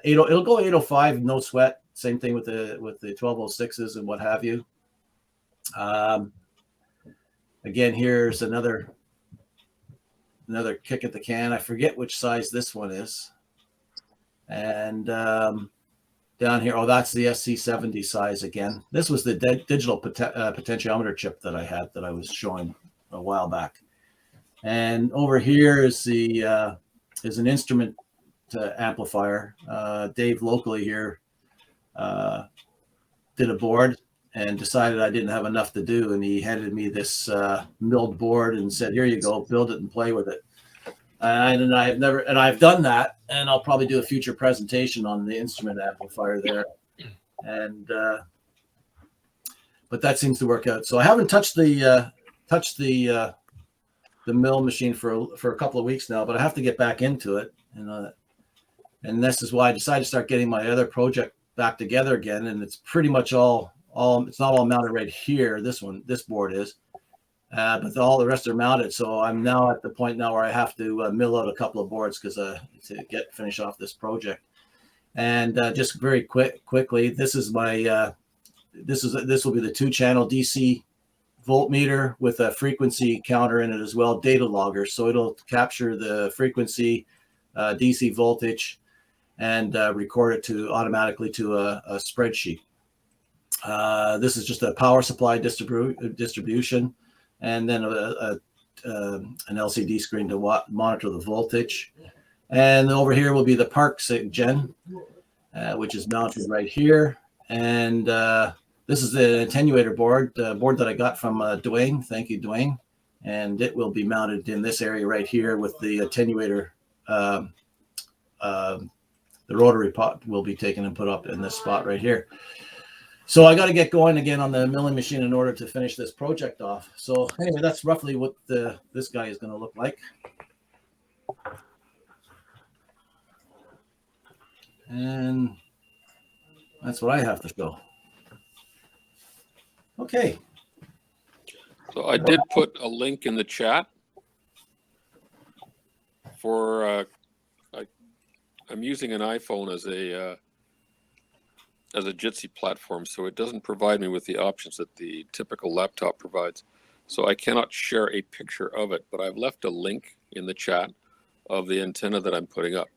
it'll go 805, no sweat. Same thing with the 1206s and what have you. Again, here's another kick at the can. I forget which size this one is. And down here, that's the SC70 size again. This was the digital potentiometer chip that I had that I was showing a while back. And over here is is an instrument amplifier. Dave locally here did a board and decided I didn't have enough to do, and he handed me this milled board and said, "Here you go, build it and play with it." And I've done that, and I'll probably do a future presentation on the instrument amplifier there. And but that seems to work out. So I haven't touched the mill machine for a couple of weeks now, but I have to get back into it. And this is why I decided to start getting my other project back together again. And it's pretty much it's not all mounted right here. This board is, but all the rest are mounted. So I'm now at the point now where I have to mill out a couple of boards to finish off this project. And just very quickly, this is my this will be the 2-channel DC voltmeter with a frequency counter in it as well, data logger. So it'll capture the frequency, DC voltage, and record it automatically to a spreadsheet. This is just a power supply distribution, and then an LCD screen to monitor the voltage. And over here will be the PARC HB, which is mounted right here. And this is the attenuator board, that I got from Dwayne. Thank you, Dwayne. And it will be mounted in this area right here with the attenuator. The rotary pot will be taken and put up in this spot right here. So I got to get going again on the milling machine in order to finish this project off. So anyway, that's roughly what this guy is going to look like. And that's what I have to show. Okay. So I did put a link in the chat for I'm using an iPhone as a Jitsi platform, so it doesn't provide me with the options that the typical laptop provides. So I cannot share a picture of it, but I've left a link in the chat of the antenna that I'm putting up.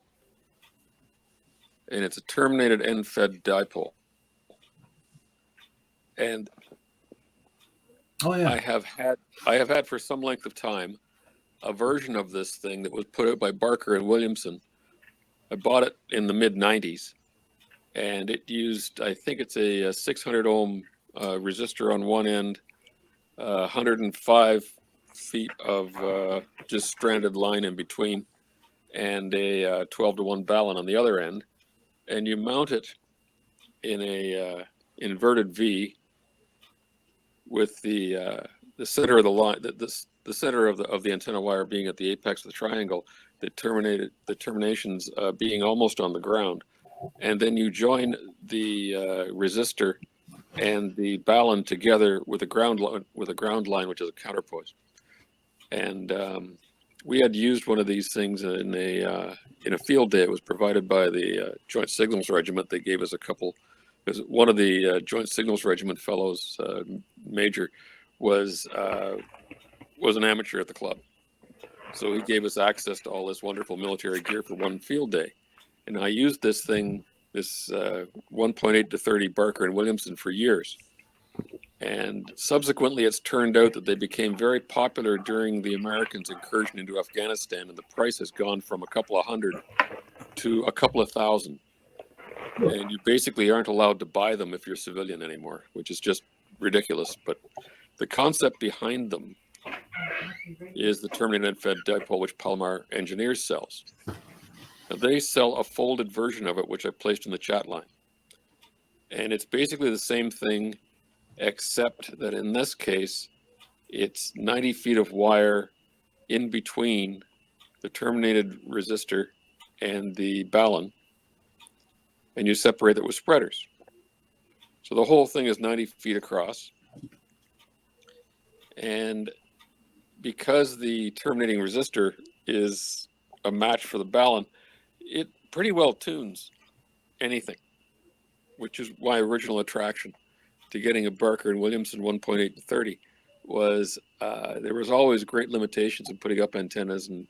And it's a terminated end-fed dipole. And oh yeah, I have had for some length of time a version of this thing that was put out by Barker and Williamson. I bought it in the mid-90s, and it used, I think it's a 600 ohm resistor on one end, 105 feet of just stranded line in between, and a 12-to-1 balun on the other end. And you mount it in a inverted V with the center of the line, the center of the antenna wire being at the apex of the triangle, the terminations being almost on the ground, and then you join the resistor and the balun together with a ground line, which is a counterpoise. And we had used one of these things in a field day. It was provided by the Joint Signals Regiment. They gave us a couple, because one of the Joint Signals Regiment fellows, Major, was an amateur at the club. So he gave us access to all this wonderful military gear for one field day. And I used this thing, this 1.8 to 30 Barker and Williamson for years. And subsequently, it's turned out that they became very popular during the Americans' incursion into Afghanistan, and the price has gone from a couple of hundred to a couple of thousand. And you basically aren't allowed to buy them if you're civilian anymore, which is just ridiculous. But the concept behind them is the terminated fed dipole, which Palomar Engineers sells. Now, they sell a folded version of it, which I placed in the chat line. And it's basically the same thing, except that in this case, it's 90 feet of wire in between the terminated resistor and the ballon, and you separate it with spreaders. So the whole thing is 90 feet across. And because the terminating resistor is a match for the ballon, it pretty well tunes anything, which is my original attraction to getting a Barker and Williamson 1.8 to 30 was there was always great limitations in putting up antennas, and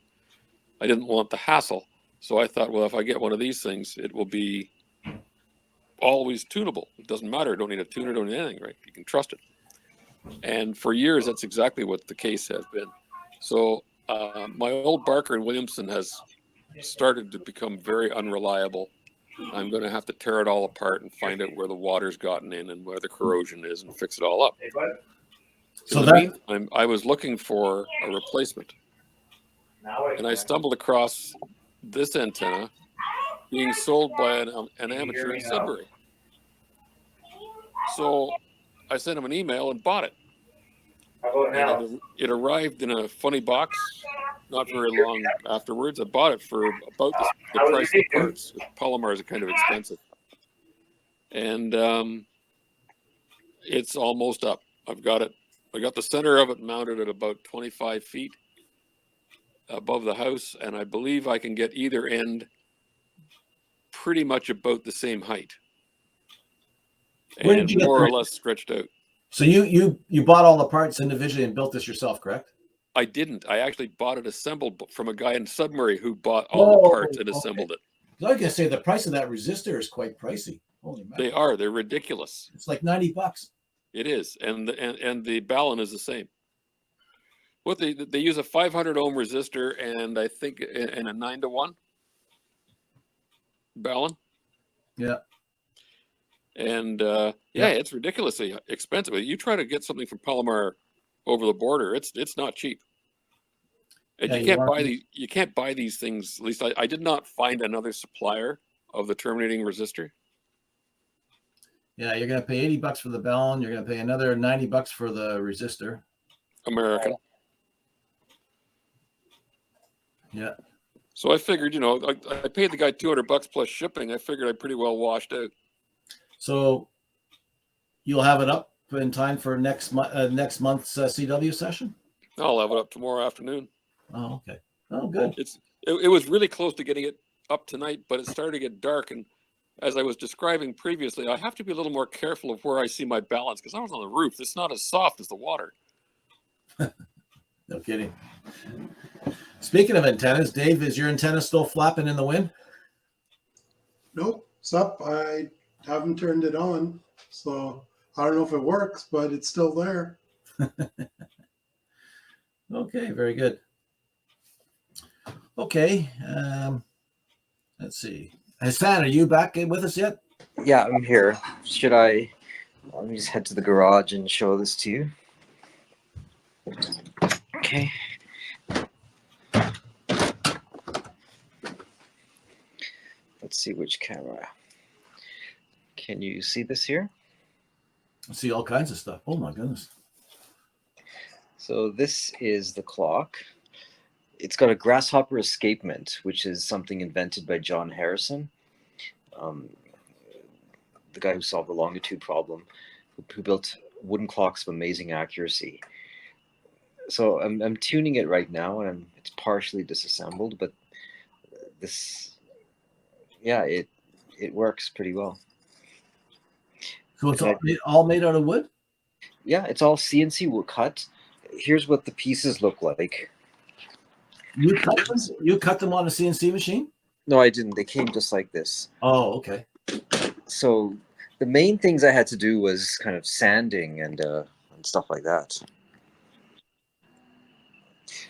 I didn't want the hassle. So I thought, well, if I get one of these things, it will be always tunable. It doesn't matter. I don't need a tuner, don't need anything, right? You can trust it. And for years, that's exactly what the case has been. So my old Barker and Williamson has started to become very unreliable. I'm going to have to tear it all apart and find out where the water's gotten in and where the corrosion is and fix it all up. So In the meantime, I was looking for a replacement, and I stumbled across this antenna being sold by an amateur in Sudbury. So I sent him an email and bought it. And it arrived in a funny box not very long afterwards. I bought it for about the price of the parts. Polymers are kind of expensive. And it's almost up. I've got it. I got the center of it mounted at about 25 feet above the house, and I believe I can get either end pretty much about the same height. Where did you get more or less stretched out. So you bought all the parts individually and built this yourself, correct? I didn't. I actually bought it assembled from a guy in Sudbury who bought all the parts and assembled it. I was gonna say the price of that resistor is quite pricey. Holy man. They are. They're ridiculous. It's like $90. It is, and the ballon is the same. What they use a 500 ohm resistor and I think in a 9-to-1 ballon. Yeah. And yeah, it's ridiculously expensive. You try to get something from Palomar over the border, it's not cheap. And you can't buy these things. At least I did not find another supplier of the terminating resistor. Yeah, you're gonna pay $80 for the ballon. You're gonna pay another $90 for the resistor. American. Yeah. So I figured, I paid the guy $200 plus shipping. I figured I pretty well washed out. So you'll have it up in time for next month's CW session? I'll have it up tomorrow afternoon. Oh, okay. Oh, good. It was really close to getting it up tonight, but it started to get dark. And as I was describing previously, I have to be a little more careful of where I see my balance because I was on the roof. It's not as soft as the water. No kidding. Speaking of antennas, Dave, is your antenna still flapping in the wind? Nope, it's up. I haven't turned it on, so I don't know if it works, but it's still there. Okay, very good. Okay, let's see. Hassan, are you back with us yet? Yeah, I'm here. Let me just head to the garage and show this to you. Okay. Let's see which camera. Can you see this here? I see all kinds of stuff. Oh my goodness. So this is the clock. It's got a grasshopper escapement, which is something invented by John Harrison, the guy who solved the longitude problem, who built wooden clocks of amazing accuracy. So I'm tuning it right now, and it's partially disassembled, but this, yeah, it works pretty well. So it's all made out of wood? Yeah, it's all CNC wood cut. Here's what the pieces look like. You cut them on a CNC machine? No, I didn't. They came just like this. Oh, okay. So the main things I had to do was kind of sanding and stuff like that.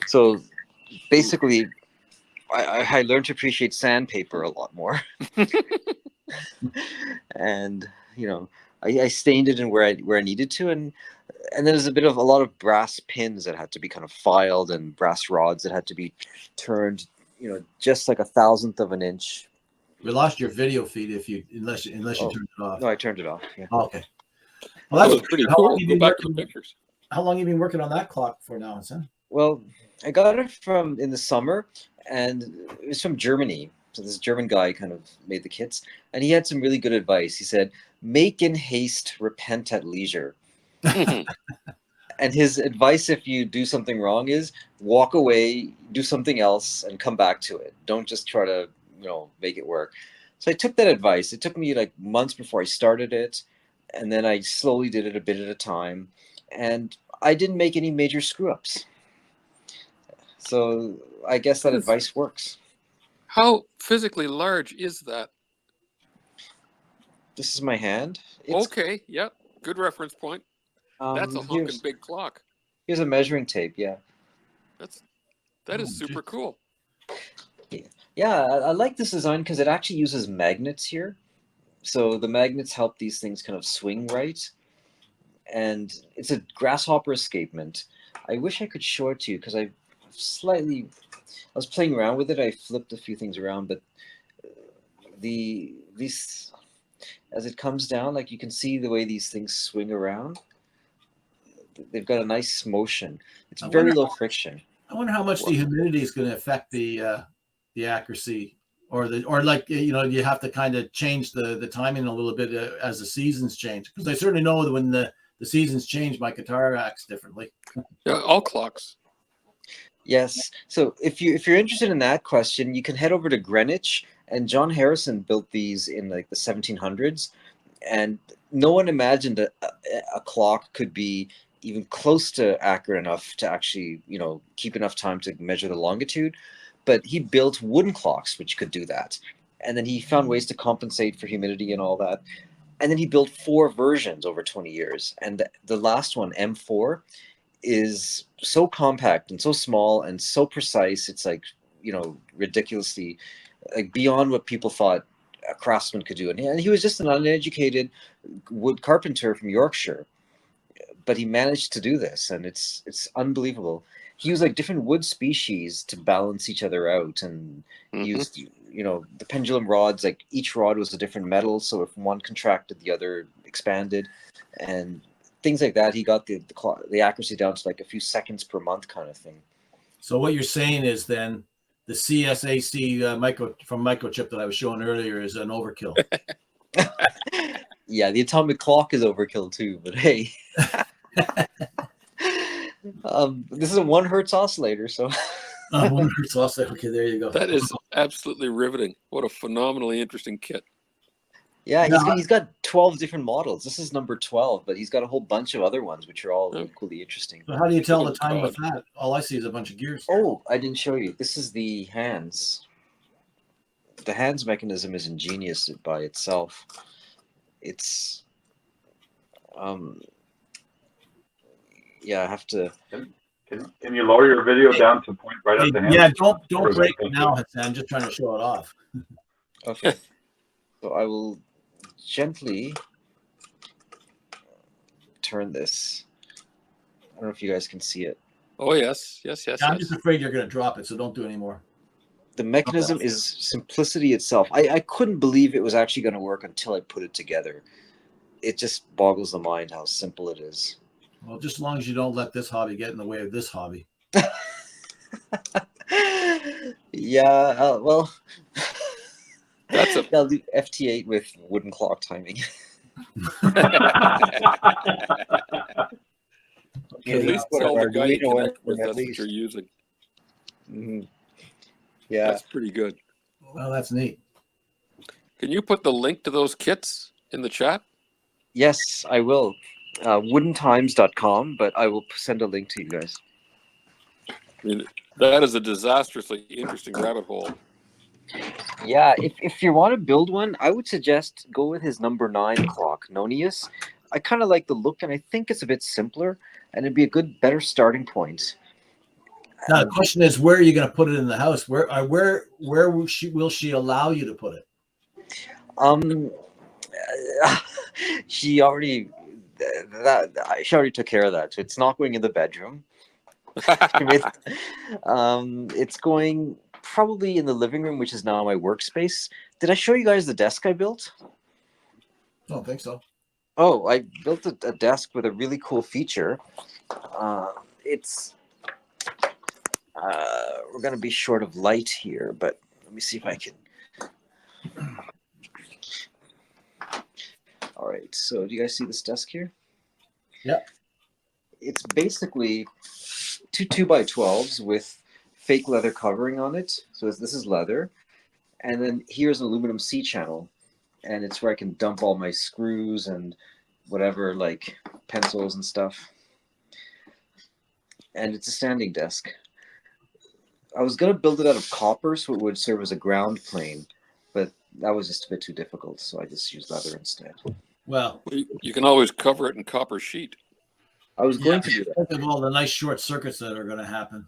So basically, I learned to appreciate sandpaper a lot more. And I stained it in where I needed to, and then there's a lot of brass pins that had to be kind of filed, and brass rods that had to be turned, just like 1/1000th of an inch. We lost your video feed unless you turned it off. No, I turned it off. Yeah. Oh, okay. Well, that's pretty cool. Go back to the pictures. How long have you been working on that clock for now, son? Well, I got it in the summer, and it was from Germany. So this German guy kind of made the kits, and he had some really good advice. He said, "Make in haste, repent at leisure." And his advice, if you do something wrong, is walk away, do something else, and come back to it. Don't just try to, make it work. So I took that advice. It took me like months before I started it, and then I slowly did it a bit at a time, and I didn't make any major screw-ups. So I guess that advice works. How physically large is that? This is my hand. Okay, yep. Good reference point. That's a honking big clock. Here's a measuring tape, yeah. That is super cool. Yeah, I like this design because it actually uses magnets here. So the magnets help these things kind of swing right. And it's a grasshopper escapement. I wish I could show it to you because I was playing around with it. I flipped a few things around, but these as it comes down, like you can see the way these things swing around. They've got a nice motion. It's very low friction. I wonder how much the humidity is going to affect the accuracy, or you have to kind of change the timing a little bit as the seasons change. Because I certainly know that when the seasons change, my guitar acts differently. Yeah, all clocks. Yes. So if you're interested in that question, you can head over to Greenwich. And John Harrison built these in like the 1700s, and no one imagined a clock could be even close to accurate enough to actually, keep enough time to measure the longitude. But he built wooden clocks which could do that, and then he found ways to compensate for humidity and all that. And then he built 4 versions over 20 years, and the last one, M4, is so compact and so small and so precise. It's like, ridiculously, like beyond what people thought a craftsman could do. And he was just an uneducated wood carpenter from Yorkshire, but he managed to do this, and it's unbelievable. He used like different wood species to balance each other out, and used the pendulum rods. Like each rod was a different metal, so if one contracted, the other expanded, and things like that. He got the accuracy down to like a few seconds per month kind of thing. So what you're saying is then the CSAC microchip that I was showing earlier is an overkill. Yeah, the atomic clock is overkill too, but hey. This is a 1 hertz oscillator, so 1 hertz oscillator. Okay, there you go. That is absolutely riveting. What a phenomenally interesting kit. Yeah, he's got 12 different models. This is number 12, but he's got a whole bunch of other ones which are all equally interesting. So how do you tell the time with that? All I see is a bunch of gears. Oh, I didn't show you. This is the hands. The hands mechanism is ingenious by itself. It's yeah, I have to. Can you lower your video down to point right at the hand? Yeah, don't break it now, Hassan. I'm just trying to show it off. Okay. So I will gently turn this. I don't know if you guys can see it. Oh, yes. Yeah, I'm just afraid you're going to drop it, so don't do any more. The mechanism is simplicity itself. I couldn't believe it was actually going to work until I put it together. It just boggles the mind how simple it is. Well, just as long as you don't let this hobby get in the way of this hobby. Yeah, well, that's I'll do FT8 with wooden clock timing. can At at least put tell an the guy you Arduino in connect with at that's what least. you're using. Mhm. Yeah. That's pretty good. Well, that's neat. Can you put the link to those kits in the chat? Yes, I will. Woodentimes.com, but I will send a link to you guys. I mean, that is a disastrously interesting rabbit hole. Yeah, if you want to build one, I would suggest go with his number 9 clock, Nonius. I kind of like the look, and I think it's a bit simpler, and it'd be a better starting point. Now the question is, where are you going to put it in the house? Where will she allow you to put it? She already she already took care of that. So it's not going in the bedroom. It's going probably in the living room, which is now my workspace. Did I show you guys the desk I built? I don't think so. Oh, I built a desk with a really cool feature. It's we're gonna be short of light here, but let me see if I can. All right, so do you guys see this desk here? Yeah. It's basically two 2x12s with fake leather covering on it. So this is leather, and then here's an aluminum C channel, and it's where I can dump all my screws and whatever, like pencils and stuff. And it's a standing desk. I was gonna build it out of copper so it would serve as a ground plane, but that was just a bit too difficult, so I just used leather instead. Well, you can always cover it in copper sheet. I was going to do that. Think of all the nice short circuits that are going to happen.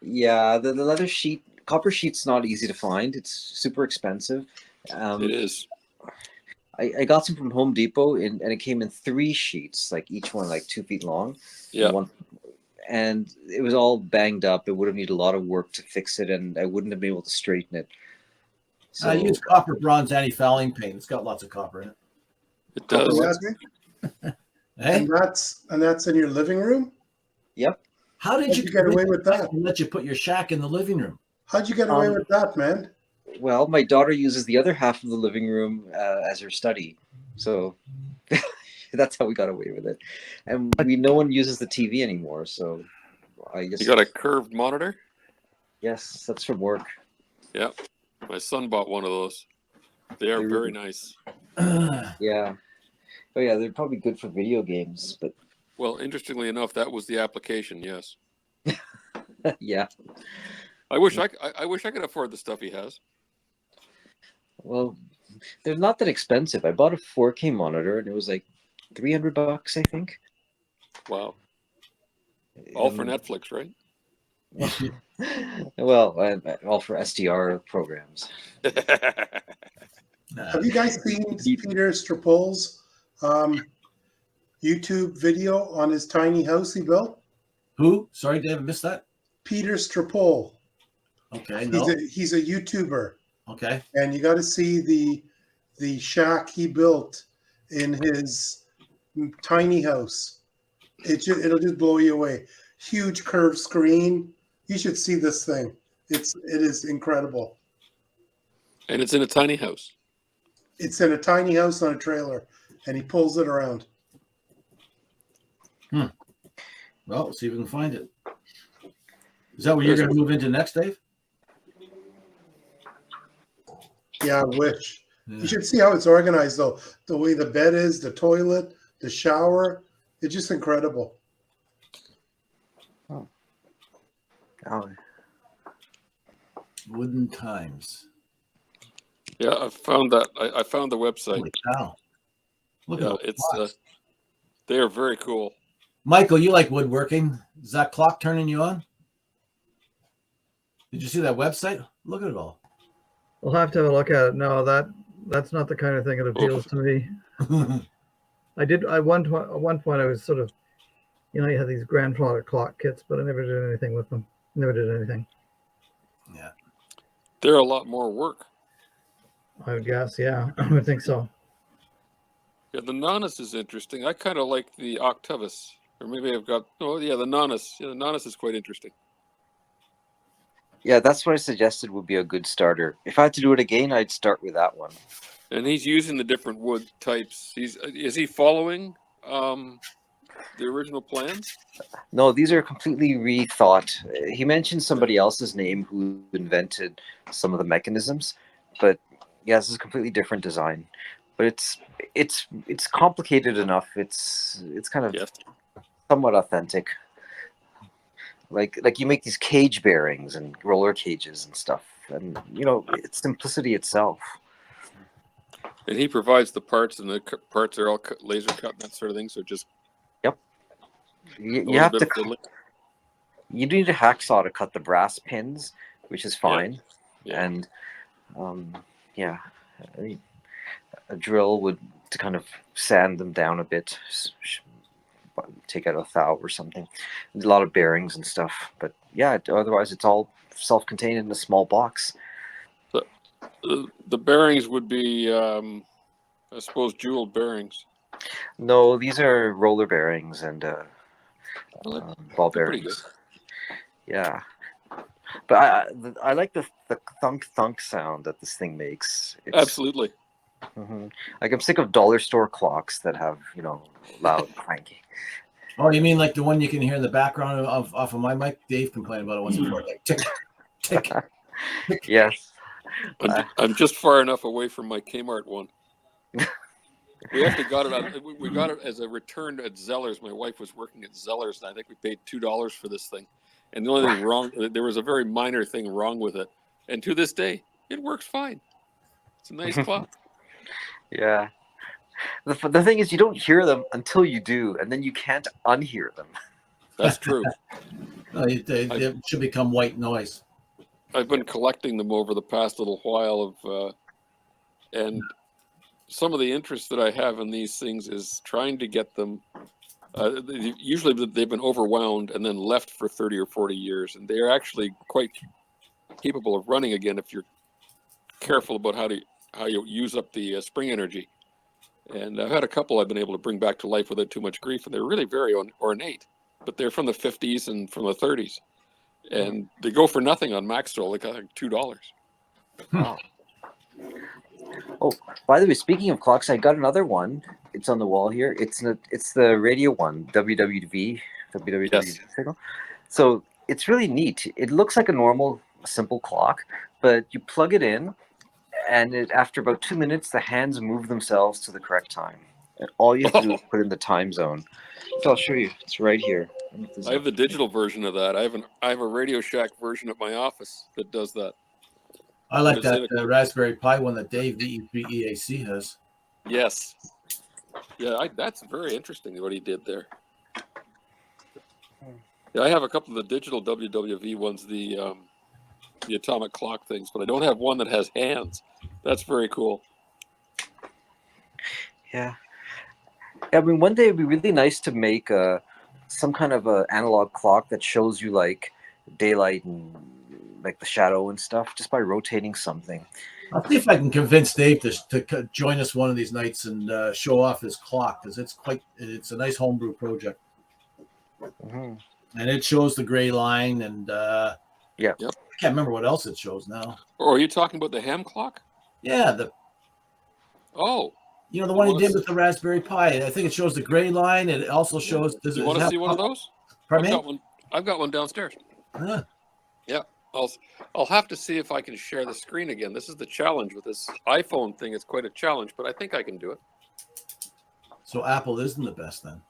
Yeah, the leather sheet, copper sheet's not easy to find. It's super expensive. It is. I got some from Home Depot, and it came in 3 sheets, like each one like 2 feet long. Yeah. And it was all banged up. It would have needed a lot of work to fix it, and I wouldn't have been able to straighten it. So I use copper bronze anti-fouling paint. It's got lots of copper in it. It does. Hey? And that's in your living room? Yep. How did How'd you you get away with that? Let you put your shack in the living room. How'd you get away with that, man? Well, my daughter uses the other half of the living room as her study, so that's how we got away with it. And no one uses the TV anymore, so I just. You got a curved monitor? Yes, that's from work. Yeah, my son bought one of those. They are very nice. Yeah. Oh yeah, they're probably good for video games, but. Well, interestingly enough, that was the application. Yes. Yeah. I wish I could afford the stuff he has. Well, they're not that expensive. I bought a 4K monitor and it was like $300, I think. Wow. All for Netflix, right? Well, all for SDR programs. Have you guys seen Peter Strapol's YouTube video on his tiny house he built? Who? Sorry, David, missed that. Peter Strapol. Okay, no. He's a YouTuber. Okay. And you got to see the shack he built in his tiny house. It'll just blow you away. Huge curved screen. You should see this thing. It is incredible. And it's in a tiny house. It's in a tiny house on a trailer, and he pulls it around. Well, we'll see if we can find it. Is that what you're going to move into next, Dave? Yeah, I wish. Yeah. You should see how it's organized, though. The way the bed is, the toilet, the shower. It's just incredible. Oh. Wooden Times. Yeah, I found that. I found the website. Holy cow. Look yeah, at it's they are very cool. Michael, you like woodworking. Is that clock turning you on? Did you see that website? Look at it all. We'll have to have a look at it. No, that's not the kind of thing that appeals to me. At one point I was sort of, you had these grandfather clock kits, but I never did anything with them. Never did anything. Yeah. They're a lot more work. I would guess, yeah. I would think so. Yeah, the Nonus is interesting. I kind of like the Octavus. Or maybe I've got, the Nonus. Yeah, the Nonus is quite interesting. Yeah, that's what I suggested would be a good starter. If I had to do it again, I'd start with that one. And he's using the different wood types. Is he following the original plans? No, these are completely rethought. He mentioned somebody else's name who invented some of the mechanisms, but yeah, this is a completely different design. But it's complicated enough. It's kind of Yes. somewhat authentic. Like you make these cage bearings and roller cages and stuff, and it's simplicity itself. And he provides the parts, and the parts are all laser cut and that sort of thing. So just You have to. fiddling. You need a hacksaw to cut the brass pins, which is fine, Yeah. and yeah, I mean, a drill would to kind of sand them down a bit, take out a thou or something. There's a lot of bearings and stuff, but yeah, otherwise it's all self-contained in a small box. The bearings would be, I suppose, jeweled bearings. No, these are roller bearings and ball They're pretty bearings. Yeah, but I like the thunk thunk sound that this thing makes. Absolutely. Like I'm sick of dollar store clocks that have loud clanky. Oh, you mean like the one you can hear in the background off of my mic? Dave complained about it once before, like tick, tick. Yes. I'm just far enough away from my Kmart one. We actually got it we got it as a return at Zellers. My wife was working at Zellers, and I think we paid $2 for this thing. And the only thing wrong, there was a very minor thing wrong with it. And to this day, it works fine. It's a nice clock. Yeah. The thing is, you don't hear them until you do, and then you can't unhear them. That's true. No, they should become white noise. I've been collecting them over the past little while and some of the interest that I have in these things is trying to get them. Usually they've been overwound and then left for 30 or 40 years, and they are actually quite capable of running again if you're careful about how you use up the spring energy. And I've had a couple I've been able to bring back to life without too much grief, and they're really very ornate. But they're from the 50s and from the 30s, and they go for nothing on Maxstore, like $2. Wow. Oh, by the way, speaking of clocks, I got another one. It's on the wall here. It's the radio one, WWV signal. So it's really neat. It looks like a normal, simple clock, but you plug it in, and after about 2 minutes, the hands move themselves to the correct time. And all you have to do is put in the time zone. So I'll show you. It's right here. I have the digital version of that. I have a Radio Shack version at my office that does that. I like that Raspberry Pi one that Dave, the EAC, has. Yes. Yeah, that's very interesting what he did there. Yeah, I have a couple of the digital WWV ones, the atomic clock things, but I don't have one that has hands. That's very cool. Yeah. I mean, one day it'd be really nice to make some kind of a analog clock that shows you like daylight and like the shadow and stuff just by rotating something. I'll see if I can convince Dave to join us one of these nights and show off his clock, because it's a nice homebrew project. And it shows the gray line, and I can't remember what else it shows now. Oh, are you talking about the ham clock? Yeah, the one he did with the Raspberry Pi. I think it shows the gray line, and it also shows. Do you want to see one of those? Pardon me? I've got one downstairs. Huh. Yeah, I'll have to see if I can share the screen again. This is the challenge with this iPhone thing. It's quite a challenge, but I think I can do it. So Apple isn't the best then?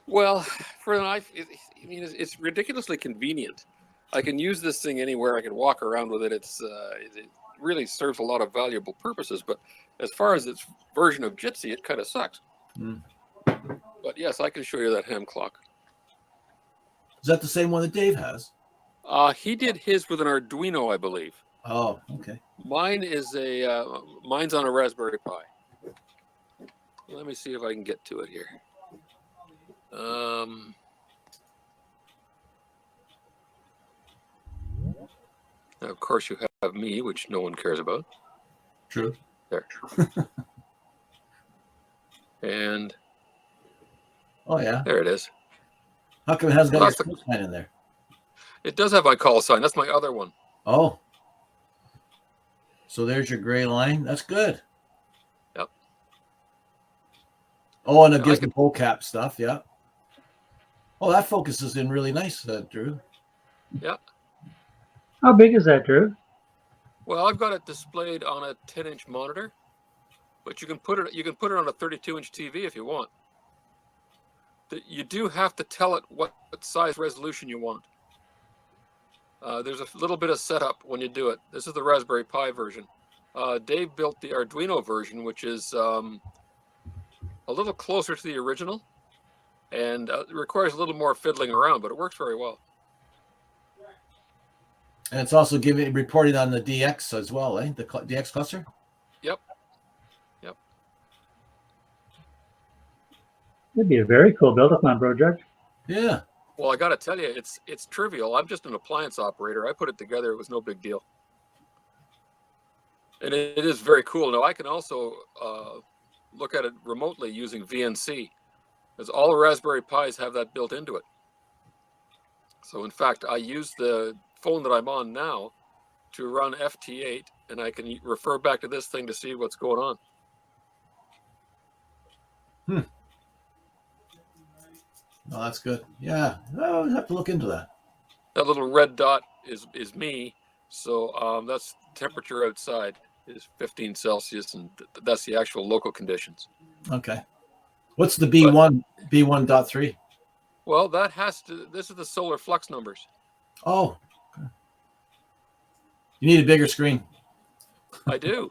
Well, for an iPhone, it's ridiculously convenient. I can use this thing anywhere. I can walk around with it. It really serves a lot of valuable purposes. But as far as its version of Jitsi, it kind of sucks. But yes, I can show you that ham clock. Is that the same one that Dave has? He did his with an Arduino, I believe. Oh, okay. Mine is mine's on a Raspberry Pi. Let me see if I can get to it here. Now, of course, you have me, which no one cares about. True. There. And oh yeah, there it is. How come it hasn't got your sign in there? It does have my call sign. That's my other one. Oh. So there's your gray line. That's good. Yep. Oh, and it Yeah, gives the pole cap stuff. Yeah. Oh, that focuses in really nice, Drew. Yeah. How big is that, Drew? Well, I've got it displayed on a 10-inch monitor, but you can put it on a 32-inch TV if you want. You do have to tell it what size resolution you want. There's a little bit of setup when you do it. This is the Raspberry Pi version. Dave built the Arduino version, which is a little closer to the original, and it requires a little more fiddling around, but it works very well. And it's also reporting on the DX as well, eh? The DX cluster. Yep. It'd be a very cool build-a-thon project. Yeah. Well, I got to tell you, it's trivial. I'm just an appliance operator. I put it together. It was no big deal. And it is very cool. Now, I can also look at it remotely using VNC, because all the Raspberry Pis have that built into it. So, in fact, I use the phone that I'm on now to run FT8, and I can refer back to this thing to see what's going on. Oh, that's good. Yeah. I'll have to look into that. That little red dot is me. So that's temperature outside is 15 Celsius, and that's the actual local conditions. Okay. What's the B1.3? Well, this is the solar flux numbers. Oh. Okay. You need a bigger screen. I do.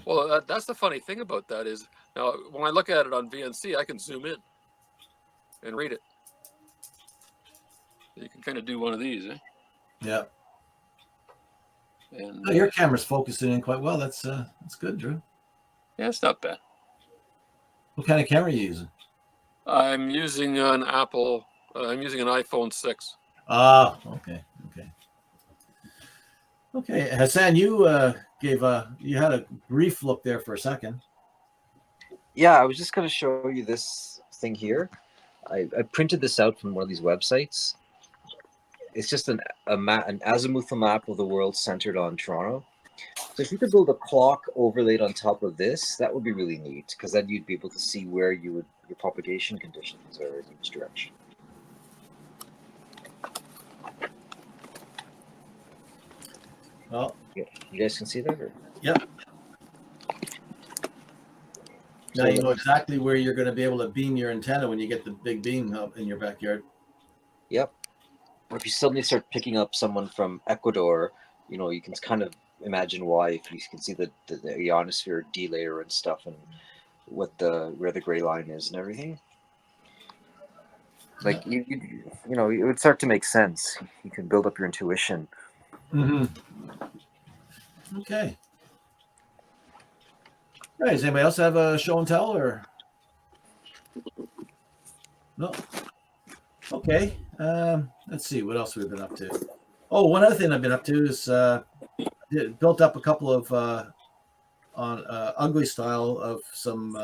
Well, that's the funny thing about that is now when I look at it on VNC, I can zoom in and read it. You can kind of do one of these, eh? Yeah. And your camera's focusing in quite well. That's good, Drew. yeah, it's not bad. What kind of camera are you using? I'm using an Apple. I'm using an iPhone 6. Ah, okay. Hassan, you you had a brief look there for a second. Yeah, I was just going to show you this thing here. I printed this out from one of these websites. It's just an azimuthal map of the world centered on Toronto. So if you could build a clock overlaid on top of this, that would be really neat, because then you'd be able to see where your propagation conditions are in each direction. Well, yeah, you guys can see that? Or? Yep. Now you know exactly where you're going to be able to beam your antenna when you get the big beam up in your backyard. Yep. Or if you suddenly start picking up someone from Ecuador, you can kind of imagine why, if you can see the ionosphere delayer and stuff, and where the gray line is and everything. Like it would start to make sense. You can build up your intuition. Mm-hmm. Okay. All right. Does anybody else have a show and tell or no? Okay. Let's see what else we've been up to. Oh, one other thing I've been up to is built up a couple of on ugly style of some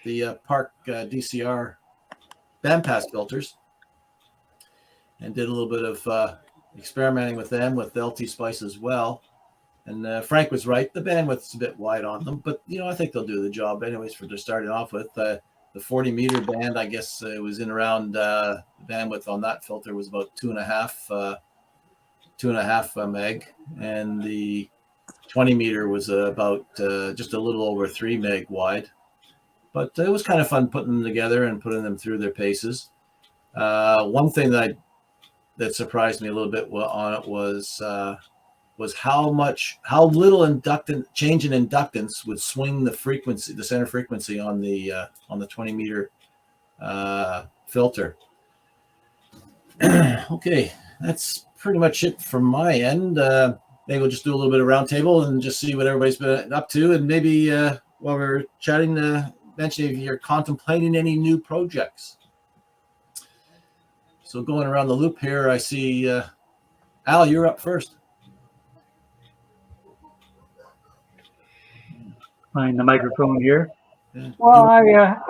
the PARC DCR bandpass filters, and did a little bit of experimenting with them with LT Spice as well. And Frank was right. The bandwidth's a bit wide on them, but I think they'll do the job anyways for just starting off with. The 40-meter band, I guess it was in around the bandwidth on that filter was about 2.5 meg, and the 20-meter was about just a little over 3 meg wide. But it was kind of fun putting them together and putting them through their paces. One thing that surprised me a little bit on it was how little change in inductance would swing the frequency, the center frequency on the 20-meter filter. Okay, that's pretty much it from my end. Maybe we'll just do a little bit of roundtable and just see what everybody's been up to, and maybe while we're chatting, mention if you're contemplating any new projects. So going around the loop here, I see Al, you're up first. Find the microphone here. Yeah. Well, I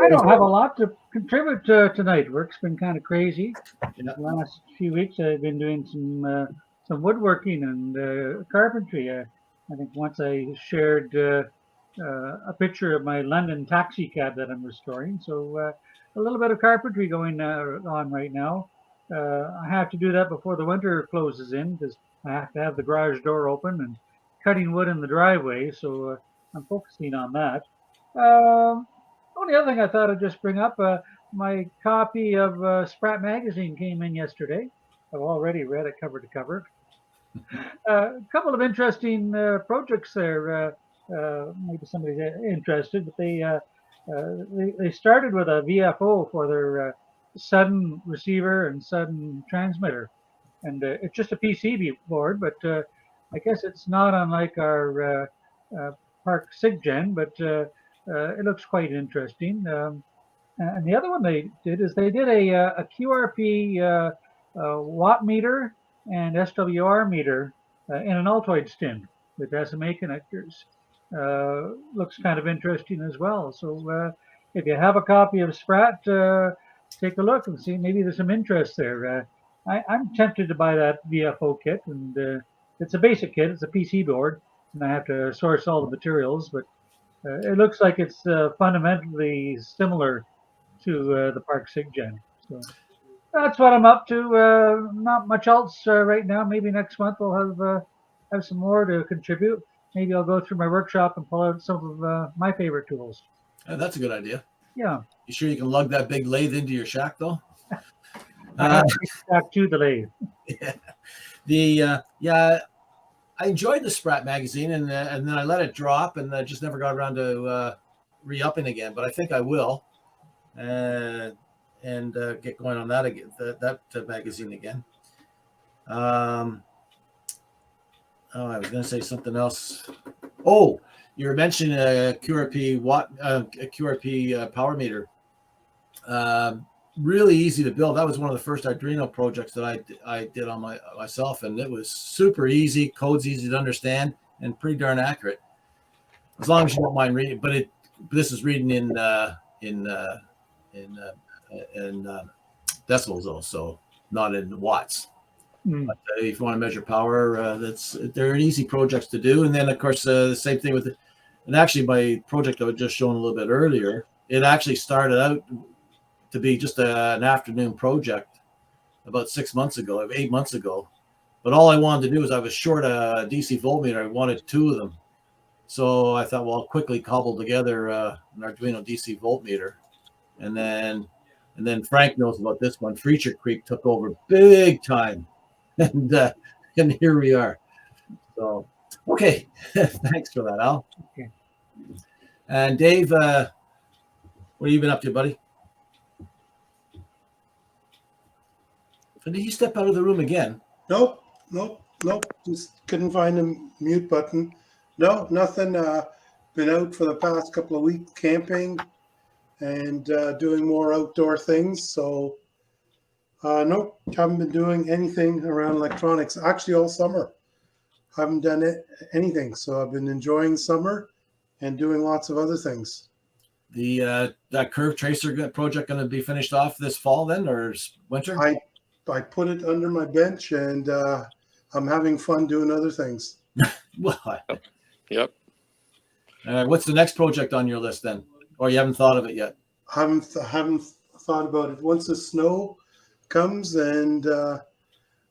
don't have a lot to contribute tonight. Work's been kind of crazy. The last few weeks I've been doing some woodworking and carpentry. I think once I shared a picture of my London taxi cab that I'm restoring. So a little bit of carpentry going on right now. I have to do that before the winter closes in because I have to have the garage door open and cutting wood in the driveway. So I'm focusing on that. Only other thing I thought I'd just bring up, my copy of Sprat magazine came in yesterday. I've already read it cover to cover. A couple of interesting projects there. Maybe somebody's interested, but they started with a VFO for their sudden receiver and sudden transmitter, and it's just a PCB board, but I guess it's not unlike our PARC SIGGEN, but it looks quite interesting. And the other one they did is they did a QRP watt meter and SWR meter in an Altoid stin with SMA connectors. Looks kind of interesting as well. So if you have a copy of Sprat, take a look and see. Maybe there's some interest there. I'm tempted to buy that VFO kit, and it's a basic kit. It's a PC board, and I have to source all the materials, but it looks like it's fundamentally similar to the PARC SIGGEN. So that's what I'm up to. Not much else right now. Maybe next month I'll have some more to contribute. Maybe I'll go through my workshop and pull out some of my favorite tools. Oh, that's a good idea. Yeah. You sure you can lug that big lathe into your shack though? Back to the lathe. Yeah, I enjoyed the Sprat magazine, and then I let it drop, and I just never got around to re-upping again. But I think I will, and get going on that again. That magazine again. I was going to say something else. Oh, you were mentioning a QRP QRP power meter. Really easy to build. That was one of the first Arduino projects that I did on myself, and it was super easy. Code's easy to understand and pretty darn accurate, as long as you don't mind reading. But this is reading in decibels though, so not in watts. But if you want to measure power, they're easy projects to do. And then of course the same thing with it. And actually my project I was just showing a little bit earlier, it actually started out to be just an afternoon project about 8 months ago. But all I wanted to do was I was short a DC voltmeter. I wanted 2 of them. So I thought, well, I'll quickly cobble together an Arduino DC voltmeter. And then Frank knows about this one. Freecher Creek took over big time. And here we are. So, okay. Thanks for that, Al. Okay. And Dave, what have you been up to, buddy? Did he step out of the room again? Nope. Just couldn't find the mute button. No, nothing. Been out for the past couple of weeks camping and doing more outdoor things. So, nope, haven't been doing anything around electronics. Actually, all summer, haven't done anything. So I've been enjoying summer and doing lots of other things. That curve tracer project going to be finished off this fall then, or winter? I put it under my bench, and I'm having fun doing other things. Well, Yep. What's the next project on your list then? Or you haven't thought of it yet? Haven't thought about it. Once the snow comes and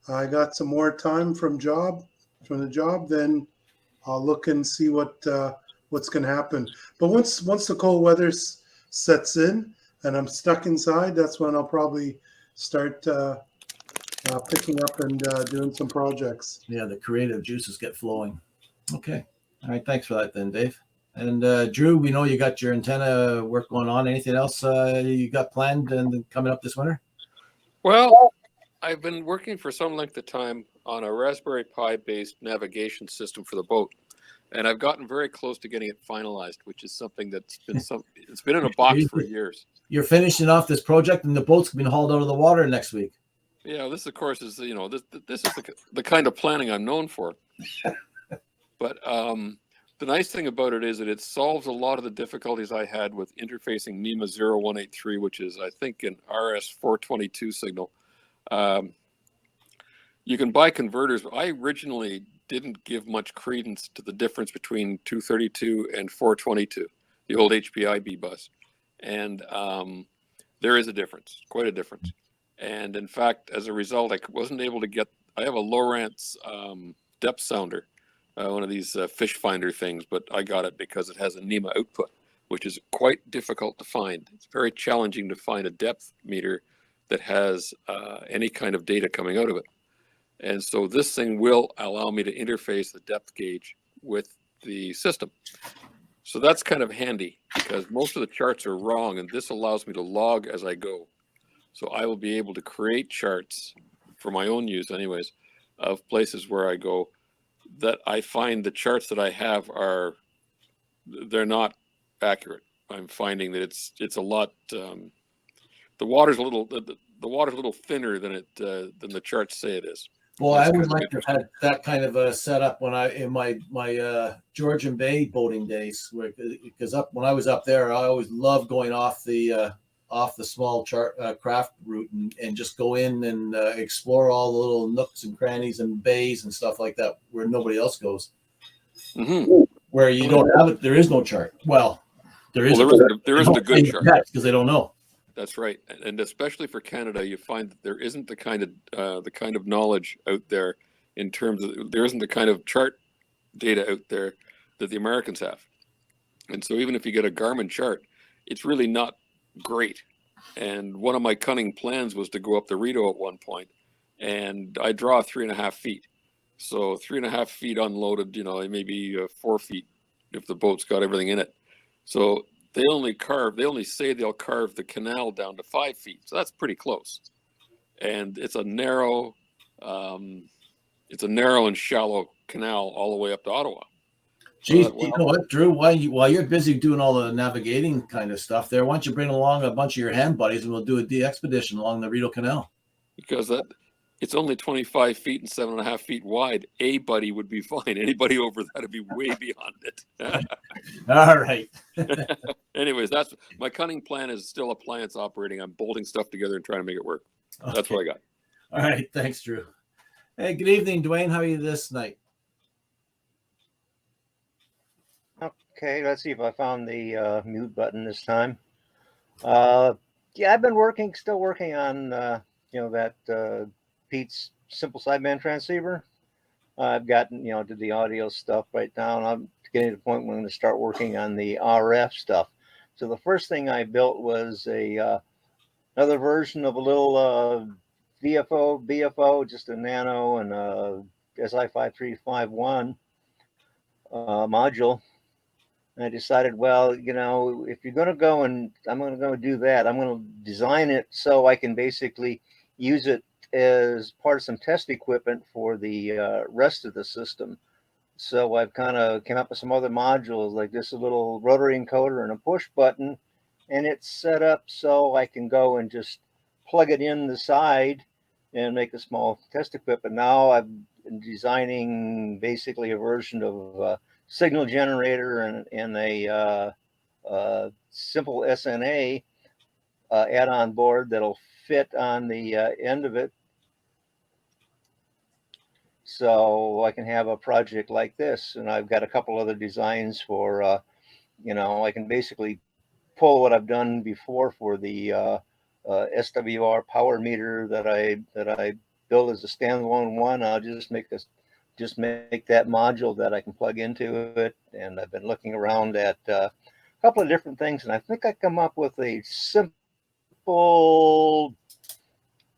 I got some more time from the job, then I'll look and see what's going to happen. But once the cold weather sets in and I'm stuck inside, that's when I'll probably start picking up and doing some projects. Yeah, the creative juices get flowing. Okay. All right. Thanks for that then, Dave. And Drew, we know you got your antenna work going on. Anything else you got planned and coming up this winter? Well, I've been working for some length of time on a Raspberry Pi based navigation system for the boat. And I've gotten very close to getting it finalized, which is something that's been it's been in a box for years. You're finishing off this project and the boat's been hauled out of the water next week. Yeah, this of course is, this is the kind of planning I'm known for. But the nice thing about it is that it solves a lot of the difficulties I had with interfacing NEMA 0183, which is, I think, an RS422 signal. You can buy converters. I originally didn't give much credence to the difference between 232 and 422, the old HPIB bus. And there is a difference, quite a difference. And in fact, as a result, I wasn't able to get, I have a Lowrance depth sounder, one of these fish finder things, but I got it because it has a NEMA output, which is quite difficult to find. It's very challenging to find a depth meter that has any kind of data coming out of it. And so this thing will allow me to interface the depth gauge with the system. So that's kind of handy because most of the charts are wrong, and this allows me to log as I go. So I will be able to create charts for my own use anyways, of places where I go that I find the charts that I have are, they're not accurate. I'm finding that it's a lot, the water's a little, the water's a little thinner than than the charts say it is. Well, That's I would kind of like to have that kind of a setup when I in my Georgian Bay boating days, because when I was up there, I always loved going off the small craft route and just go in and explore all the little nooks and crannies and bays and stuff like that where nobody else goes. Mm-hmm. Where you don't have it, there is no chart. Well, there is. Well, there isn't a good chart because they don't know. That's right, and especially for Canada, you find that there isn't the kind of knowledge out there in terms of, there isn't the kind of chart data out there that the Americans have, and so even if you get a Garmin chart, it's really not great. And one of my cunning plans was to go up the Rideau at one point, and I draw 3.5 feet, so 3.5 feet unloaded, you know, maybe 4 feet if the boat's got everything in it. So they only say they'll carve the canal down to 5 feet. So that's pretty close. And it's a narrow and shallow canal all the way up to Ottawa. Geez, you know what, Drew, while you're busy doing all the navigating kind of stuff there, why don't you bring along a bunch of your hand buddies and we'll do a de-expedition along the Rideau Canal? Because it's only 25 feet and 7.5 feet wide. A buddy would be fine. Anybody over that would be way beyond it. All right. Anyways, that's my cunning plan is still appliance operating. I'm bolting stuff together and trying to make it work. Okay. That's what I got. All right. Thanks, Drew. Hey, good evening, Dwayne. How are you this night? Okay, let's see if I found the mute button this time. Yeah, I've been still working on, that Pete's simple sideband transceiver. I've gotten, to the audio stuff right now, and I'm getting to the point where I'm going to start working on the RF stuff. So the first thing I built was another version of a little BFO, just a nano and a SI5351 module. And I decided, well, if you're going to go and I'm going to go do that, I'm going to design it so I can basically use it as part of some test equipment for the rest of the system. So I've kind of came up with some other modules like this, a little rotary encoder and a push button, and it's set up so I can go and just plug it in the side and make a small test equipment. Now I'm designing basically a version of signal generator and a simple SNA add-on board that'll fit on the end of it, so I can have a project like this. And I've got a couple other designs for, I can basically pull what I've done before for the SWR power meter that I built as a standalone one. I'll just make that module that I can plug into it. And I've been looking around at a couple of different things, and I think I come up with a simple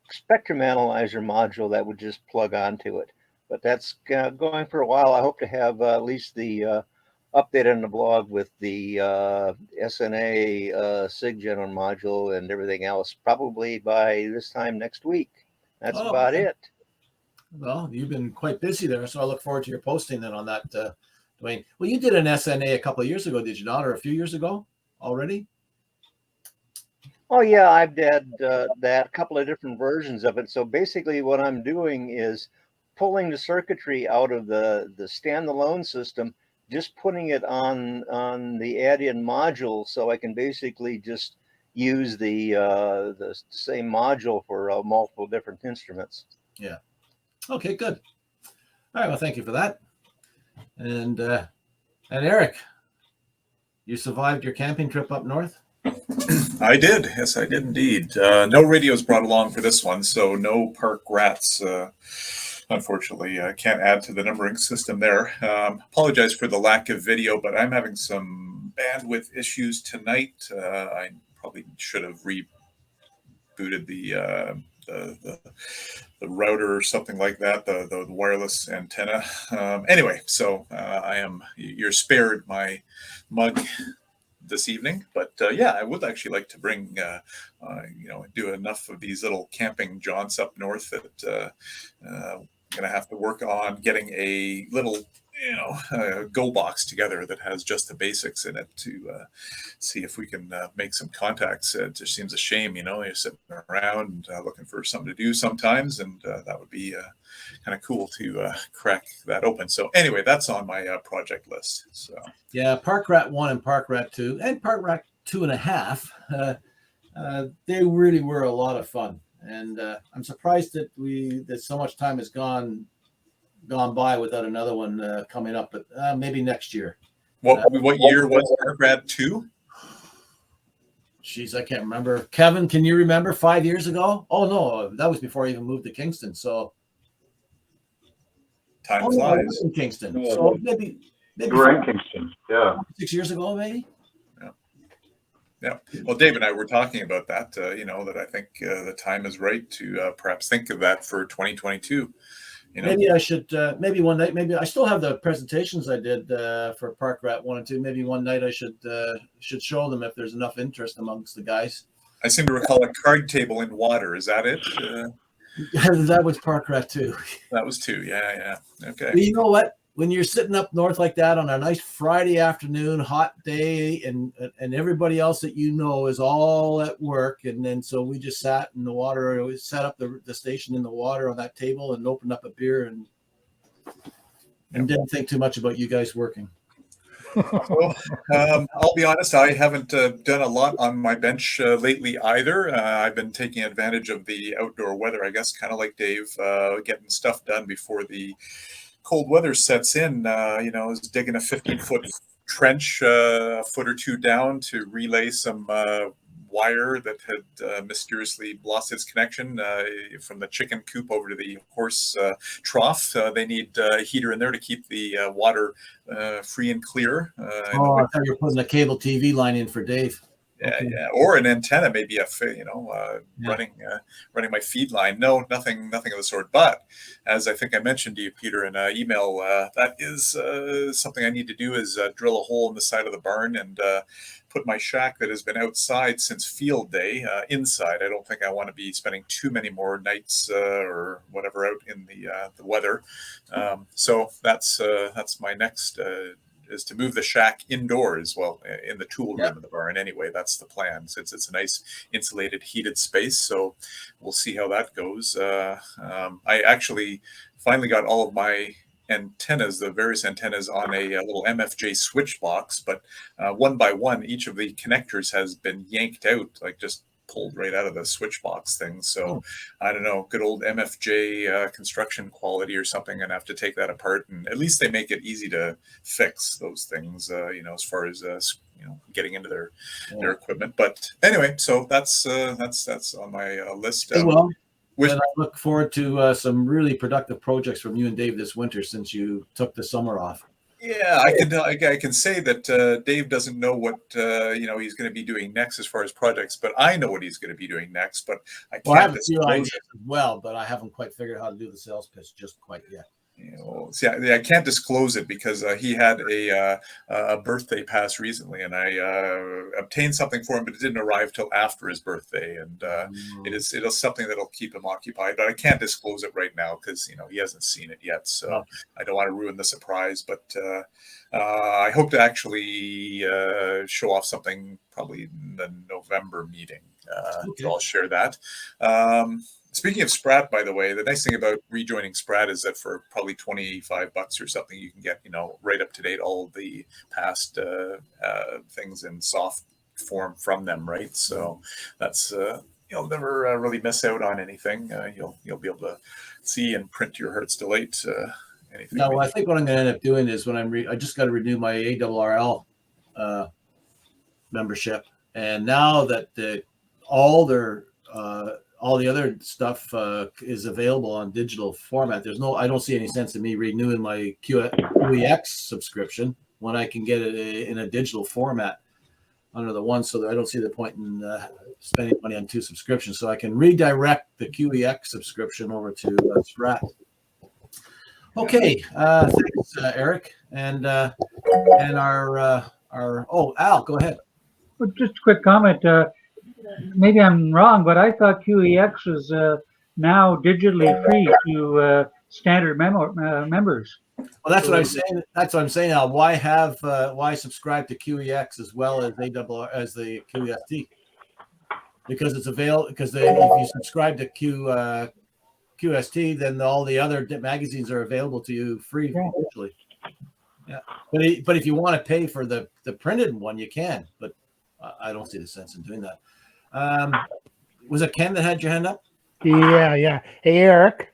spectrum analyzer module that would just plug onto it. But that's going for a while. I hope to have at least the update on the blog with the SNA SIGGEN module and everything else, probably by this time next week. That's about it. Well, you've been quite busy there, so I look forward to your posting then on that, Dwayne. Well, you did an SNA a couple of years ago, did you not, or a few years ago already? Oh yeah, I've did that, a couple of different versions of it. So basically what I'm doing is pulling the circuitry out of the standalone system, just putting it on the add-in module, so I can basically just use the same module for multiple different instruments. Yeah. Okay, good. All right. Well, thank you for that. And Eric, you survived your camping trip up north? I did. Yes, I did indeed. No radios brought along for this one, so no park rats. Unfortunately, I can't add to the numbering system there. Apologize for the lack of video, but I'm having some bandwidth issues tonight. I probably should have rebooted the router or something like that, the wireless antenna. Anyway, so you're spared my mug this evening, but yeah, I would actually like to bring do enough of these little camping jaunts up north that I'm gonna have to work on getting a little go box together that has just the basics in it to see if we can make some contacts. It just seems a shame, you're sitting around looking for something to do sometimes, and that would be kind of cool to crack that open. So anyway, that's on my project list. So yeah, Park Rat 1 and Park Rat 2 and Park Rat 2.5, they really were a lot of fun. And I'm surprised that so much time has gone by without another one coming up, but maybe next year. What year was Park Rat 2? Geez, I can't remember. Kevin, can you remember 5 years ago? Oh no, that was before I even moved to Kingston. So time flies. I was in Kingston. So maybe you were in Kingston. Yeah. 6 years ago, maybe. Yeah. Well, Dave and I were talking about that, that I think the time is right to perhaps think of that for 2022. Maybe I should, maybe one night, maybe I still have the presentations I did for Park Rat 1 and 2. Maybe one night I should show them if there's enough interest amongst the guys. I seem to recall a card table in water. Is that it? That was Park Rat 2. That was 2. Yeah. Okay. But you know what? When you're sitting up north like that on a nice Friday afternoon, hot day, and everybody else that is all at work, and then so we just sat in the water. We set up the station in the water on that table and opened up a beer and didn't think too much about you guys working. Well, I'll be honest, I haven't done a lot on my bench lately either. I've been taking advantage of the outdoor weather, I guess, kind of like Dave, getting stuff done before the cold weather sets in. Is digging a 15-foot trench a foot or two down to relay some wire that had mysteriously lost its connection from the chicken coop over to the horse trough. They need a heater in there to keep the water free and clear. I thought you were putting a cable TV line in for Dave. Yeah, or an antenna, maybe running my feed line. No, nothing of the sort. But as I think I mentioned to you, Peter, in an email, that is something I need to do is drill a hole in the side of the barn and put my shack that has been outside since field day inside. I don't think I want to be spending too many more nights or whatever out in the weather. So that's my next. Is to move the shack indoors, in the tool room of the barn. Anyway, that's the plan, since it's a nice insulated, heated space. So we'll see how that goes. I actually finally got all of my antennas, the various antennas, on a little MFJ switch box, but one by one, each of the connectors has been yanked out, like just pulled right out of the switch box thing. So I don't know, good old MFJ construction quality or something. And have to take that apart, and at least they make it easy to fix those things, as far as getting into their equipment. But anyway, so that's on my list. Well, and I look forward to some really productive projects from you and Dave this winter, since you took the summer off. Yeah, I can say that Dave doesn't know what he's going to be doing next as far as projects, but I know what he's going to be doing next. But I have a few ideas as well, but I haven't quite figured out how to do the sales pitch just quite yet. I can't disclose it because he had a birthday pass recently, and I obtained something for him, but it didn't arrive till after his birthday, and it is something that'll keep him occupied. But I can't disclose it right now because he hasn't seen it yet, so I don't want to ruin the surprise. But I hope to actually show off something probably in the November meeting. So I'll share that. Speaking of Sprat, by the way, the nice thing about rejoining Sprat is that for probably $25 or something, you can get, right up to date all of the past things in soft form from them, right? So that's you'll never really miss out on anything. You'll be able to see and print your heart's delight anything. No, well, I think what I'm going to end up doing is when I just got to renew my ARRL membership, and now that all the other stuff is available on digital format, I don't see any sense in me renewing my QEX subscription when I can get it in a digital format under the one, so that I don't see the point in spending money on 2 subscriptions. So I can redirect the QEX subscription over to Strat. Okay, thanks, Eric, and our Al, go ahead. Well, just a quick comment. Maybe I'm wrong, but I thought QEX was now digitally free to standard members. Well, that's what I'm saying. That's what I'm saying, Al. Why subscribe to QEX as well as as the QST? Because it's available. Because if you subscribe to QST, then all the other magazines are available to you free virtually. Yeah, but if you want to pay for the printed one, you can. But I don't see the sense in doing that. Was it Ken that had your hand up? Yeah. Hey, Eric.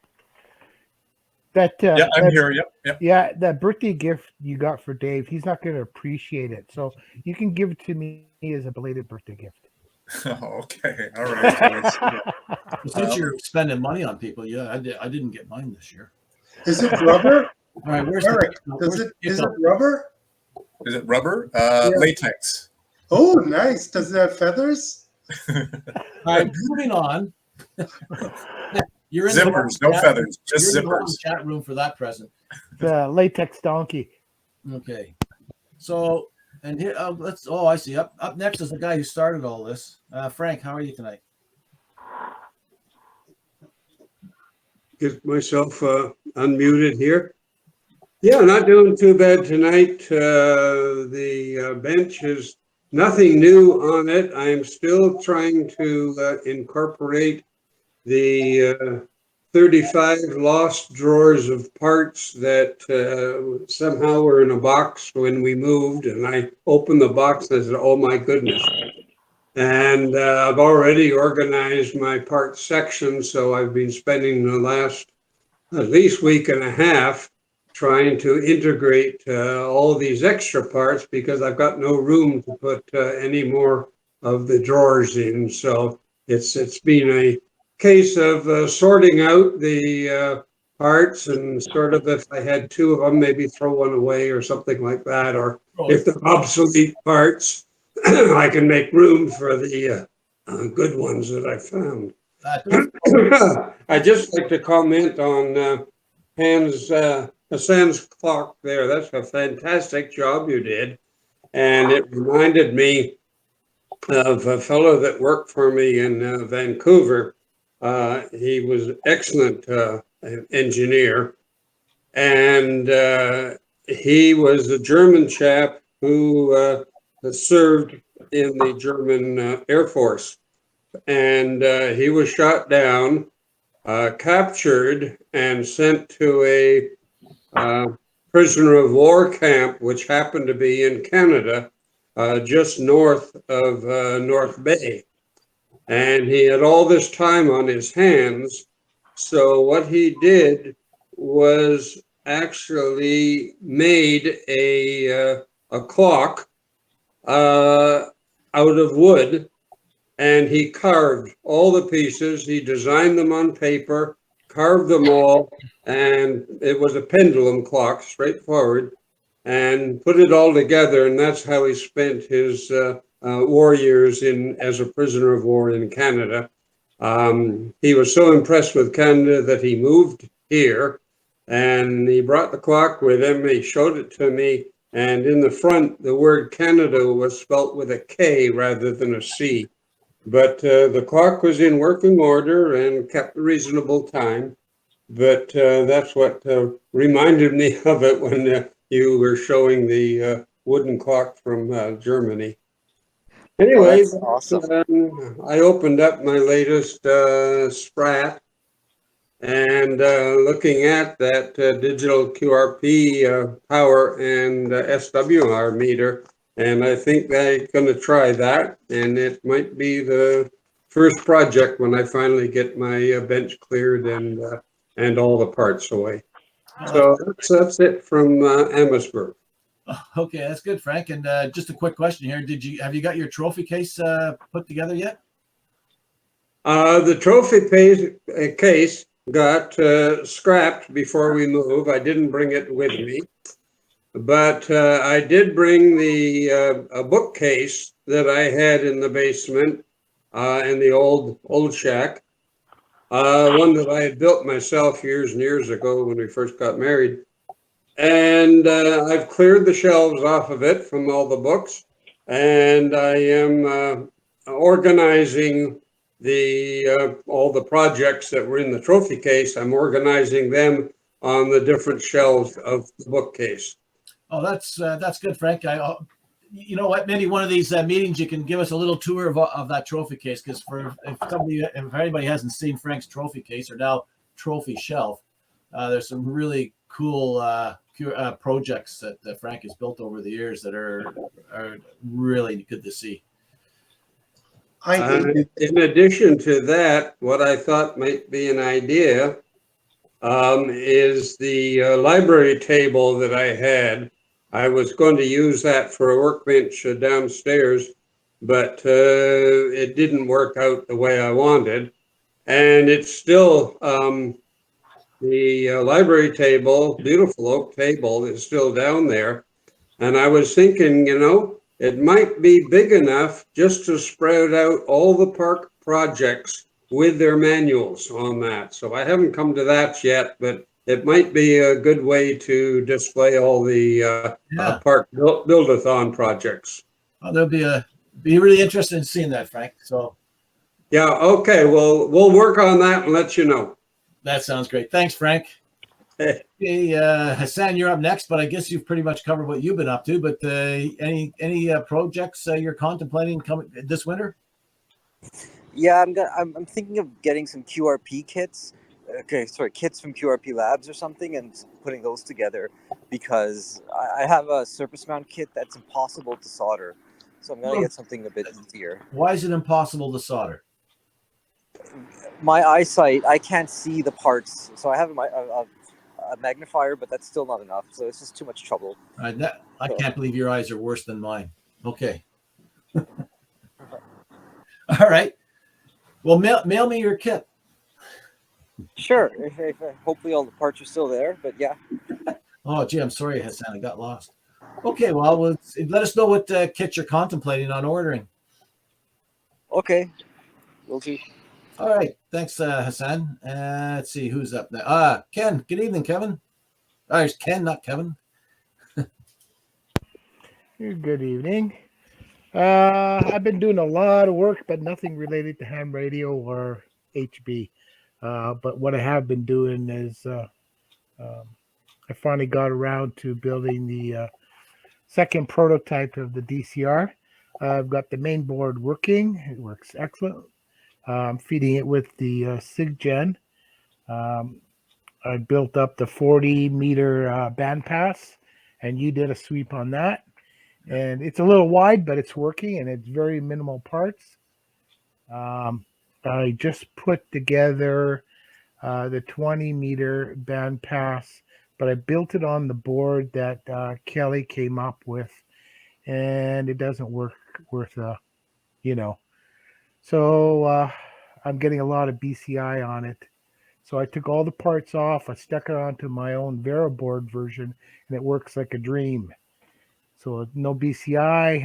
Yeah, I'm here. Yep. Yeah, that birthday gift you got for Dave, he's not going to appreciate it. So you can give it to me as a belated birthday gift. Oh, okay. All right. Since you're spending money on people, yeah, I didn't get mine this year. Is it rubber? All right, where's Eric, is it rubber? Is it rubber? Latex. Oh, nice. Does it have feathers? All right, moving on. You're in Zippers, no feathers, just you're in the wrong zippers. chat room for that present. The latex donkey. Okay. So, and here, I see. Up next is the guy who started all this. Frank, how are you tonight? Get myself unmuted here. Yeah, not doing too bad tonight. The bench is nothing new on it. I'm still trying to incorporate the 35 lost drawers of parts that somehow were in a box when we moved, and I opened the box and I said, oh my goodness. And I've already organized my parts section, so I've been spending the last at least week and a half trying to integrate all of these extra parts because I've got no room to put any more of the drawers in. So it's been a case of sorting out the parts and sort of, if I had 2 of them, maybe throw one away or something like that. Or if they're obsolete parts, I can make room for the good ones that I found. I'd just like to comment on Hassan's clock there. That's a fantastic job you did. And it reminded me of a fellow that worked for me in Vancouver. He was an excellent engineer, and he was a German chap who served in the German Air Force, and he was shot down, captured, and sent to a prisoner of war camp, which happened to be in Canada, just north of North Bay. And he had all this time on his hands. So what he did was actually made a clock out of wood, and he carved all the pieces. He designed them on paper, carved them all, and it was a pendulum clock, straightforward, and put it all together. And that's how he spent his war years as a prisoner of war in Canada. He was so impressed with Canada that he moved here, and he brought the clock with him. He showed it to me, and in the front, the word Canada was spelt with a K rather than a C. But the clock was in working order and kept a reasonable time. But that's what reminded me of it when you were showing the wooden clock from Germany. Anyway, that's awesome. I opened up my latest Sprat, and looking at that digital QRP power and SWR meter, and I think they're going to try that, and it might be the first project when I finally get my bench cleared and all the parts away. So that's it from Amherstburg. Okay, that's good, Frank. And just a quick question here: have you got your trophy case put together yet? The trophy case got scrapped before we move. I didn't bring it with me, but I did bring the a bookcase that I had in the basement in the old shack. One that I had built myself years and years ago when we first got married. And I've cleared the shelves off of it from all the books, and I am organizing the all the projects that were in the trophy case. I'm organizing them on the different shelves of the bookcase. Oh, that's good, Frank. You know what? Maybe one of these meetings you can give us a little tour of that trophy case, because if anybody hasn't seen Frank's trophy case or now trophy shelf, there's some really cool projects that Frank has built over the years that are really good to see. In addition to that, what I thought might be an idea is the library table that I had. I was going to use that for a workbench downstairs, but it didn't work out the way I wanted. And it's still the library table, beautiful oak table, is still down there. And I was thinking, it might be big enough just to spread out all the park projects with their manuals on that. So I haven't come to that yet, but it might be a good way to display all the park buildathon projects. Oh, there'll be really interested in seeing that, Frank. So yeah, okay. Well, we'll work on that and let you know. That sounds great. Thanks, Frank. Hey, Hassan, you're up next, but I guess you've pretty much covered what you've been up to. But any projects you're contemplating coming this winter? Yeah, I'm thinking of getting some QRP kits. Kits from QRP Labs or something, and putting those together, because I have a surface mount kit that's impossible to solder. So I'm gonna get something a bit easier. Why is it impossible to solder? My eyesight, I can't see the parts. So I have a magnifier, but that's still not enough. So it's just too much trouble. I can't believe your eyes are worse than mine. Okay. All right. Well, mail me your kit. Sure. Hopefully all the parts are still there, but yeah. Oh, gee, I'm sorry, Hassan. I got lost. Okay, well, let us know what kit you're contemplating on ordering. Okay. Will do. All right. Thanks, Hassan. Let's see who's up now. Ken. Good evening, Kevin. It's Ken, not Kevin. Good evening. I've been doing a lot of work, but nothing related to ham radio or HB. But what I have been doing is I finally got around to building the second prototype of the DCR. I've got the main board working. It works excellent. I'm feeding it with the SIGGEN. I built up the 40-meter bandpass, and you did a sweep on that. And it's a little wide, but it's working, and it's very minimal parts. I just put together the 20-meter bandpass, but I built it on the board that Kelly came up with, and it doesn't work worth So I'm getting a lot of BCI on it. So I took all the parts off. I stuck it onto my own VeraBoard version, and it works like a dream. So no BCI,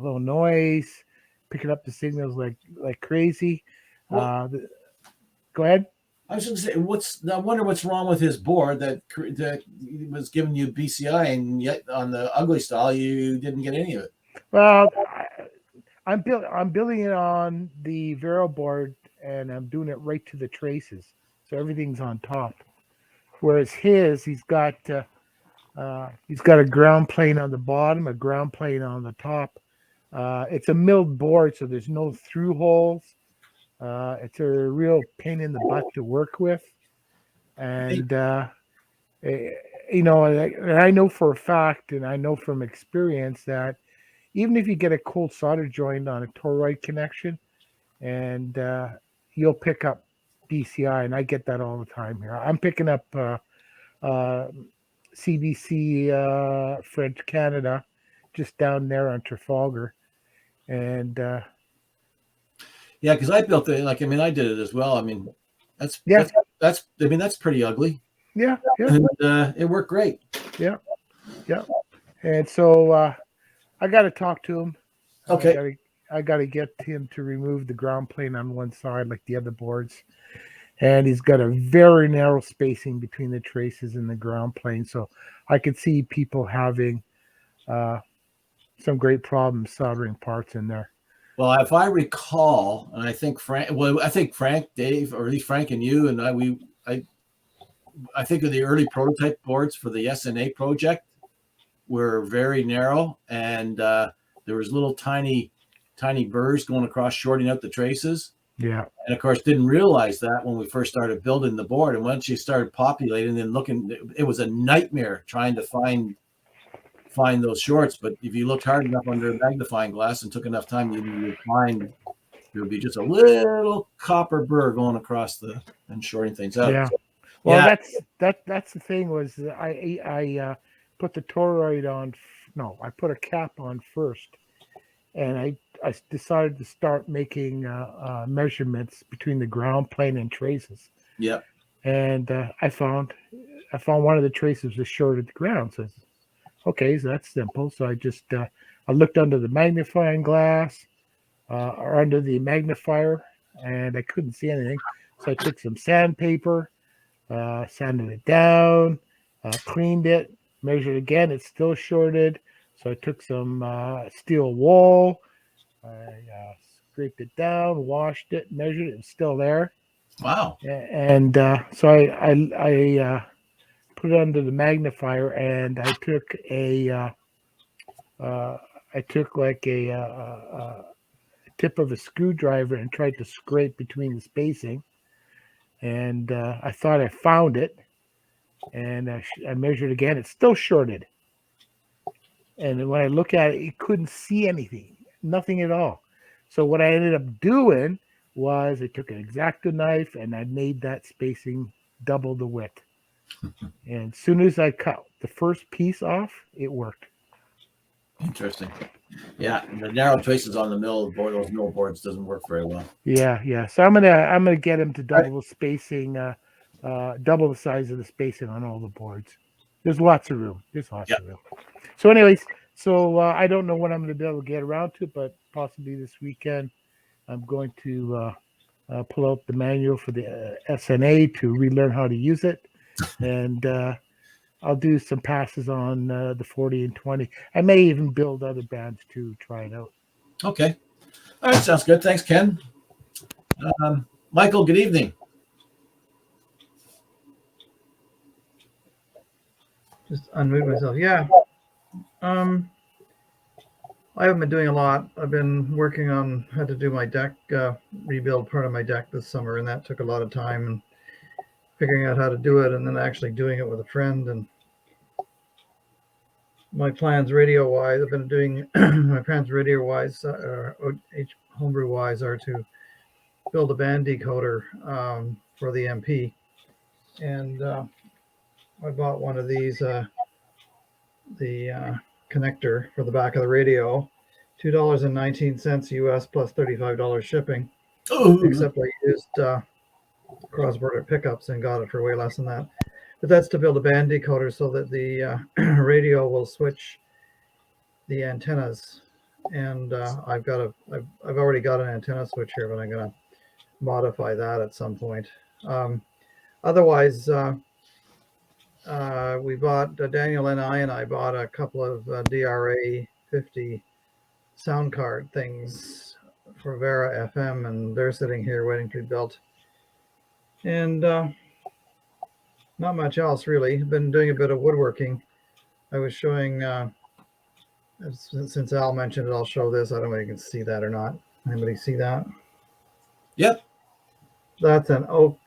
low noise, picking up the signals like crazy. Go ahead. I was going to say, I wonder what's wrong with his board that was giving you BCI, and yet on the ugly style you didn't get any of it. Well, I'm building it on the VeraBoard, and I'm doing it right to the traces, so everything's on top. Whereas he's got a ground plane on the bottom, a ground plane on the top. It's a milled board, so there's no through holes. It's a real pain in the butt to work with, and I know for a fact, and I know from experience that even if you get a cold solder joint on a toroid connection, and you'll pick up BCI, and I get that all the time here. I'm picking up CBC French Canada, just down there on Trafalgar, and Yeah, because I built it. Like, I mean, I did it as well. I mean, that's Yeah. that's I mean, that's pretty ugly, yeah, and it worked great. and so I got to talk to him. Okay. I got to get him to remove the ground plane on one side, like the other boards. And he's got a very narrow spacing between the traces and the ground plane. So I could see people having some great problems soldering parts in there. Well, if I recall, and I think Frank, Dave, or at least Frank and you and I think of the early prototype boards for the SNA project were very narrow, and there was little tiny burrs going across, shorting out the traces. Yeah. And of course, didn't realize that when we first started building the board. And once you started populating and looking, it was a nightmare trying to find those shorts. But if you looked hard enough under a magnifying glass and took enough time, you would find there would be just a little copper burr going across and shorting things out. Yeah. Well, that's the thing was I put the toroid on. No, I put a cap on first, and I decided to start making measurements between the ground plane and traces. Yeah. And I found one of the traces was short at the ground. So, okay, so that's simple. So I just I looked under the magnifying glass or under the magnifier, and I couldn't see anything. So I took some sandpaper, sanded it down, cleaned it, measured again. It's still shorted. So I took some steel wool. I scraped it down, washed it, measured it. It's still there. Wow. And so I put it under the magnifier, and I took like a tip of a screwdriver and tried to scrape between the spacing. And I thought I found it, and I measured again. It's still shorted. And when I look at it, you couldn't see anything. Nothing at all. So what I ended up doing was I took an X-Acto knife and I made that spacing double the width. And as soon as I cut the first piece off, it worked. Interesting. Yeah, the narrow traces on the mill board, those mill boards, doesn't work very well. Yeah. So I'm gonna get him to double the spacing, double the size of the spacing on all the boards. There's lots of room. Of room. So, anyways. So I don't know when I'm going to be able to get around to it, but possibly this weekend I'm going to pull out the manual for the SNA to relearn how to use it. And I'll do some passes on the 40 and 20. I may even build other bands to try it out. Okay. All right. Sounds good. Thanks, Ken. Michael, good evening. Just unmute myself. Yeah. I haven't been doing a lot. I've been working on how to do my deck, rebuild part of my deck this summer, and that took a lot of time and figuring out how to do it, and then actually doing it with a friend. And my plans radio-wise, I've been doing my plans radio-wise, homebrew-wise, are to build a band decoder for the MP. And I bought one of these, the connector for the back of the radio, $2.19 US plus $35 shipping. Oh. Except I used cross-border pickups and got it for way less than that. But that's to build a band decoder so that the radio will switch the antennas. And I've already got an antenna switch here, but I'm going to modify that at some point. Otherwise, we bought, Daniel and I bought a couple of DRA 50 sound card things for Vera FM, and they're sitting here waiting to be built. And not much else really. I've been doing a bit of woodworking. I was showing, since Al mentioned it, I'll show this. I don't know if you can see that or not. Anybody see that? Yep. That's an oak.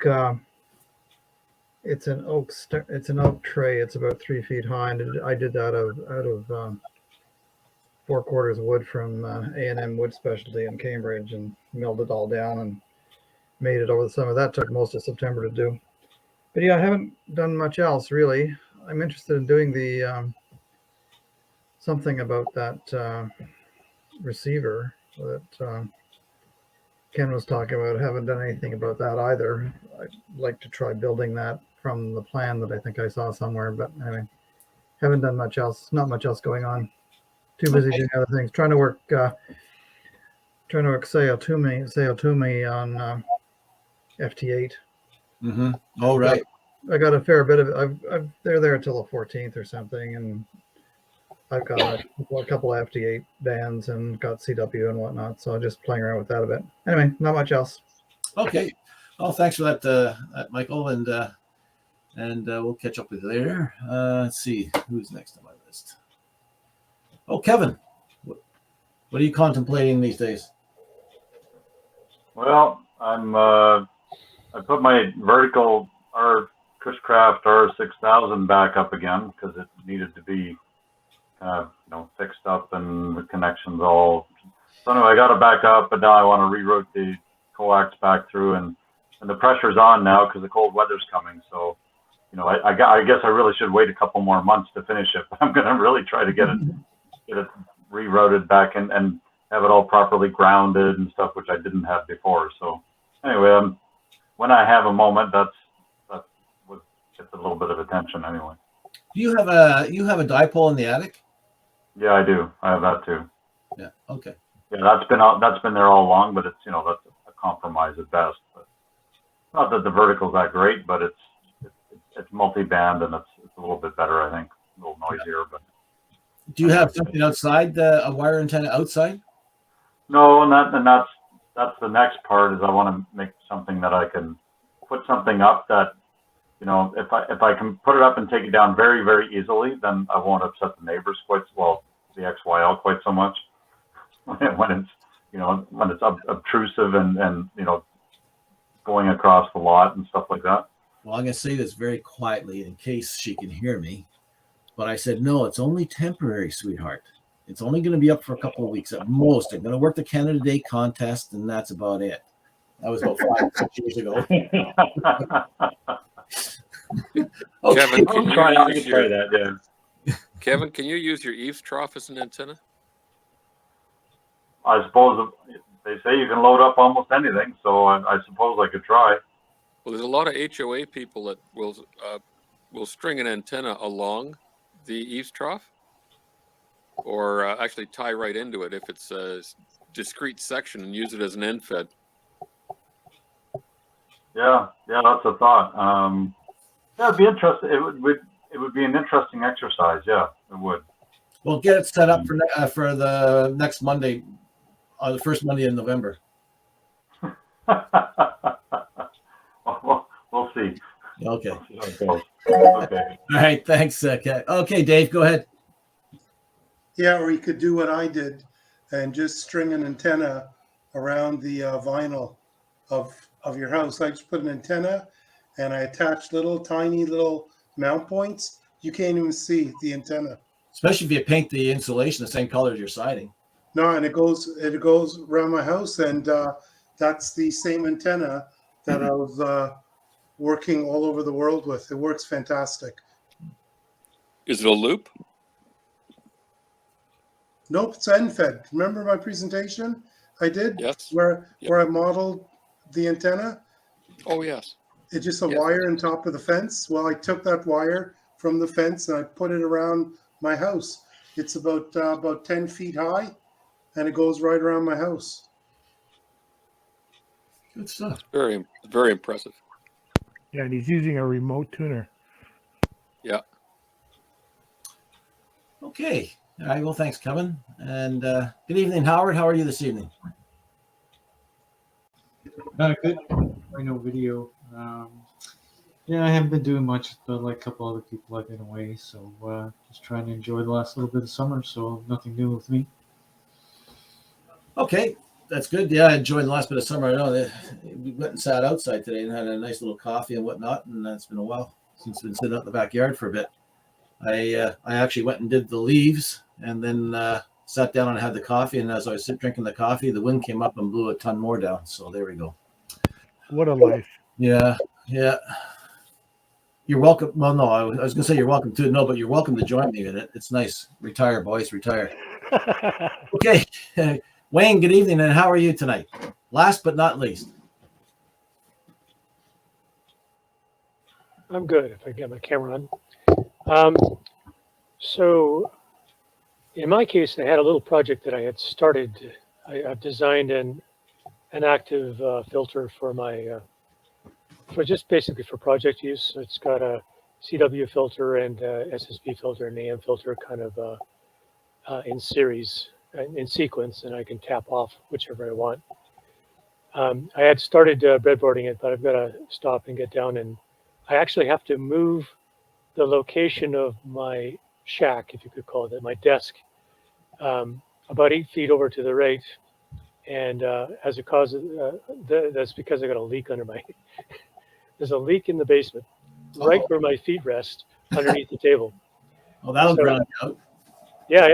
It's an oak tray. It's about 3 feet high, and I did that out of 4/4 wood from A&M Wood Specialty in Cambridge, and milled it all down and made it over the summer. That took most of September to do. But yeah, I haven't done much else really. I'm interested in doing the something about that receiver that Ken was talking about. I haven't done anything about that either. I'd like to try building that from the plan that I think I saw somewhere, but anyway, haven't done much else. Not much else going on. Too busy doing other things. Trying to work Sao Tome on FT8. Mm-hmm. Oh, right. I got a fair bit of it. They're there until the 14th or something, and I've got a couple of FT8 bands and got CW and whatnot. So I'm just playing around with that a bit. Anyway, not much else. Okay. Well, thanks for that Michael, and we'll catch up with you later. Let's see who's next on my list. Oh, Kevin, what are you contemplating these days? Well, I put my vertical Cushcraft R6000 back up again because it needed to be fixed up and the connections all. So anyway, I got it back up, but now I want to reroute the coax back through, and the pressure's on now because the cold weather's coming. So, I guess I really should wait a couple more months to finish it. But I'm going to really try to get it rerouted back and have it all properly grounded and stuff, which I didn't have before. So anyway, when I have a moment, that's what gets a little bit of attention anyway. Do you have a dipole in the attic? Yeah, I do. I have that too. Yeah. Okay. Yeah, that's been there all along, but it's that's a compromise at best. But not that the vertical's that great, but it's multi-band and it's a little bit better, I think. A little noisier, but. Do you have something outside, a wire antenna outside? No, and that's the next part is I want to make something that I can put something up that, if I can put it up and take it down very, very easily, then I won't upset the neighbors the XYL quite so much. When it's obtrusive and going across the lot and stuff like that. Well, I'm going to say this very quietly in case she can hear me. But I said, no, it's only temporary, sweetheart. It's only going to be up for a couple of weeks at most. I'm going to work the Canada Day contest, and that's about it. That was about 5-6 years ago. Kevin, can you I use can try that, yeah. Kevin, can you use your eaves trough as an antenna? I suppose they say you can load up almost anything, so I suppose I could try. Well, there's a lot of HOA people that will string an antenna along the eaves trough, or actually tie right into it if it's a discrete section and use it as an end fed. Yeah, that's a thought. It'd be interesting. It would be an interesting exercise. Yeah, it would. We'll get it set up for the next Monday, the first Monday in November. We'll see. Okay. We'll see how it goes. Okay. All right. Thanks, Kat. Okay, Dave, go ahead. Yeah, or you could do what I did and just string an antenna around the vinyl of your house. I just put an antenna and I attach tiny little mount points. You can't even see the antenna. Especially if you paint the insulation the same color as your siding. No, and it goes around my house, and that's the same antenna that I was working all over the world with. It works fantastic. Is it a loop? Nope, it's end fed. Remember my presentation I did? Yes. Where I modeled the antenna? Oh, yes. It's just a wire on top of the fence. Well, I took that wire from the fence and I put it around my house. It's about 10 feet high, and it goes right around my house. Good stuff. Very, very impressive. Yeah, and he's using a remote tuner. Yeah. Okay. All right. Well, thanks, Kevin. And good evening, Howard. How are you this evening? Good. I know video. Yeah, I haven't been doing much, but like a couple other people, I've been away. So just trying to enjoy the last little bit of summer. So nothing new with me. Okay. That's good. Yeah, I enjoyed the last bit of summer. I know we went and sat outside today and had a nice little coffee and whatnot. And it's been a while since we've been sitting out in the backyard for a bit. I actually went and did the leaves and then sat down and had the coffee. And as I was drinking the coffee, the wind came up and blew a ton more down. So there we go. What a life. Yeah. Yeah. You're welcome. Well, no, I was going to say you're welcome to. No, but you're welcome to join me in it. It's nice. Retire, boys, retire. Okay. Wayne, good evening, and how are you tonight? Last but not least. I'm good if I get my camera on. So in my case, I had a little project that I had started. I've designed an active filter for my, for just basically for project use. So it's got a CW filter and SSB filter and AM filter kind of in series, in sequence, and I can tap off whichever I want. I had started breadboarding it, but I've got to stop and get down, and I actually have to move the location of my shack, if you could call it that, my desk, about 8 feet over to the right. And as a cause, that's because I got a leak under my, there's a leak in the basement, right where my feet rest underneath the table. Oh, that'll ground you out. Yeah,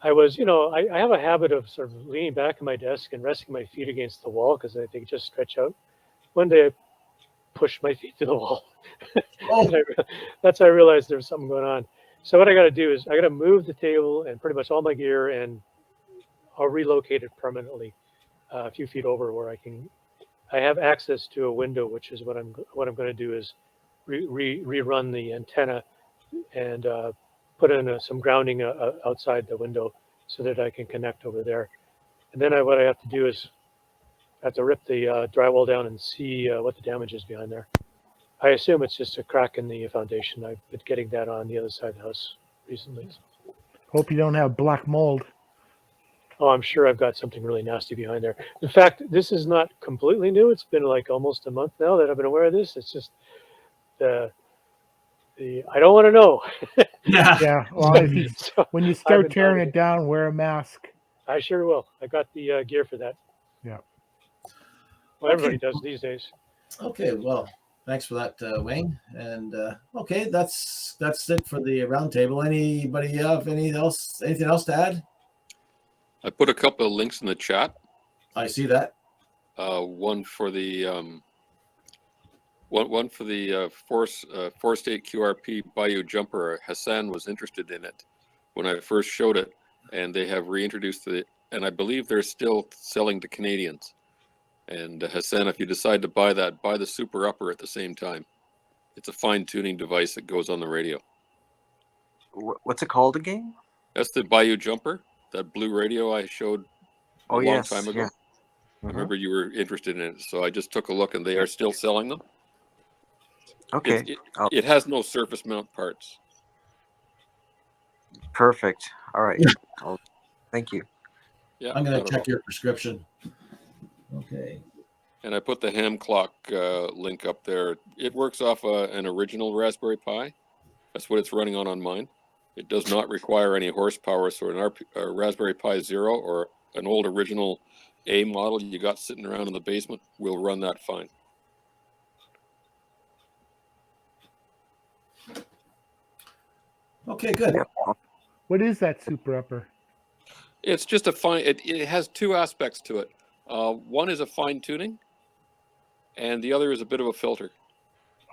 I was, I have a habit of sort of leaning back in my desk and resting my feet against the wall because I think just stretch out. One day I pushed my feet to the wall. Oh. That's how I realized there was something going on. So what I got to do is I got to move the table and pretty much all my gear, and I'll relocate it permanently a few feet over where I have access to a window, which is what I'm going to do is rerun the antenna and put in some grounding outside the window so that I can connect over there. And then what I have to do is I have to rip the drywall down and see what the damage is behind there. I assume it's just a crack in the foundation. I've been getting that on the other side of the house recently. Hope you don't have black mold. Oh, I'm sure I've got something really nasty behind there. In fact, this is not completely new. It's been like almost a month now that I've been aware of this. It's just I don't want to know. Yeah. Well, when you start tearing it down, wear a mask. I sure will. I got the gear for that. Yeah. Well, everybody does these days. Okay. Well, thanks for that, Wayne. And okay, that's it for the roundtable. Anybody have anything else to add? I put a couple of links in the chat. I see that. One for the one for the four state QRP Bayou Jumper. Hassan was interested in it when I first showed it, and they have reintroduced it, and I believe they're still selling to Canadians. And Hassan, if you decide to buy that, buy the Super Upper at the same time. It's a fine-tuning device that goes on the radio. What's it called again? That's the Bayou Jumper, that blue radio I showed a long time ago. Yeah. I remember you were interested in it, so I just took a look, and they are still selling them. Okay. It has no surface mount parts. Perfect. All right. Thank you. Yeah, I'm going to check your prescription. Okay. And I put the ham clock link up there. It works off an original Raspberry Pi. That's what it's running on mine. It does not require any horsepower, so a Raspberry Pi Zero or an old original A model you got sitting around in the basement will run that fine. Okay, good. What is that Super Upper? It's just a fine. It has two aspects to it. One is a fine tuning, and the other is a bit of a filter.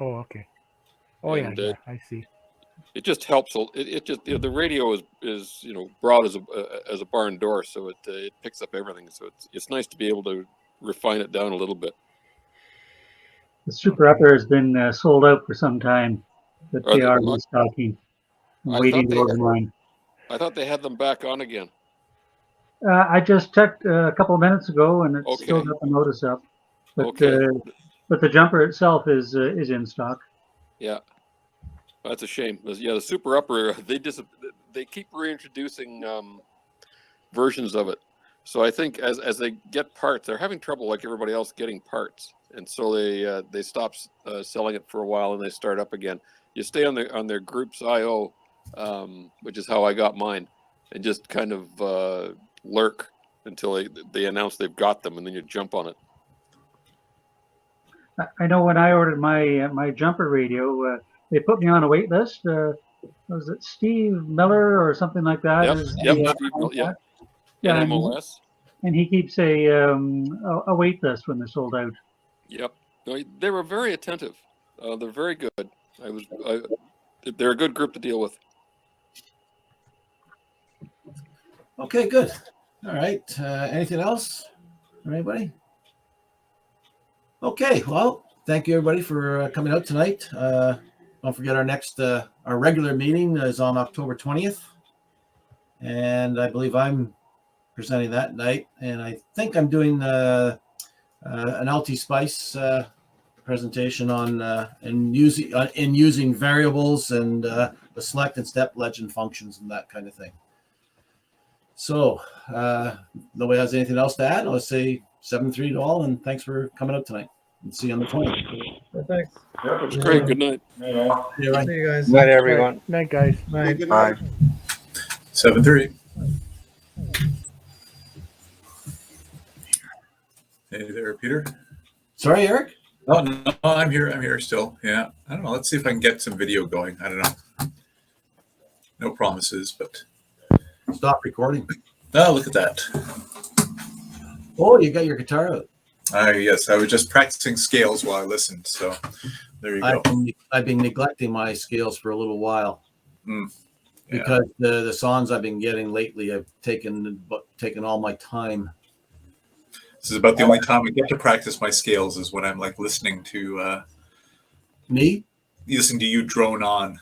Oh, okay. Oh, and, yeah, I see. It just helps. It just the radio is broad as a barn door, so it picks up everything. So it's nice to be able to refine it down a little bit. The Super Upper has been sold out for some time, but they are restocking. I'm waiting to order mine. I thought they had them back on again. I just checked a couple of minutes ago, and it's still got the notice up. But but the jumper itself is in stock. Yeah, that's a shame. Yeah, the Super Upper they keep reintroducing versions of it. So I think as they get parts, they're having trouble like everybody else getting parts, and so they stop selling it for a while and they start up again. You stay on their groups IO, which is how I got mine, and just kind of lurk until they announce they've got them, and then you jump on it. I know when I ordered my jumper radio, they put me on a wait list. Was it Steve Miller or something like that? Yeah, MOS. And he keeps a wait list when they're sold out. Yep. No, they were very attentive. They're very good. They're a good group to deal with. Okay, good. All right. Anything else from anybody? Okay. Well, thank you everybody for coming out tonight. Don't forget our regular meeting is on October 20th. And I believe I'm presenting that night. And I think I'm doing an LT Spice presentation on using variables and the select and step legend functions and that kind of thing. So nobody has anything else to add? I'll say 7-3 to all, and thanks for coming out tonight. And see you on the 20th. Well, thanks. Yep. It was great. Good night. See you guys. Night, everyone. Night, guys. Night. Good night. 7-3. Hey there, Peter. Sorry, Eric? Oh, no, I'm here. I'm here still. Yeah. I don't know. Let's see if I can get some video going. I don't know. No promises, but. Stop recording. Oh, look at that. Oh, you got your guitar out. Yes, I was just practicing scales while I listened. So there you go. I've been neglecting my scales for a little while. Yeah. Because the songs I've been getting lately have taken all my time. This is about the only time I get to practice my scales is when I'm like listening to Me? listening to you drone on.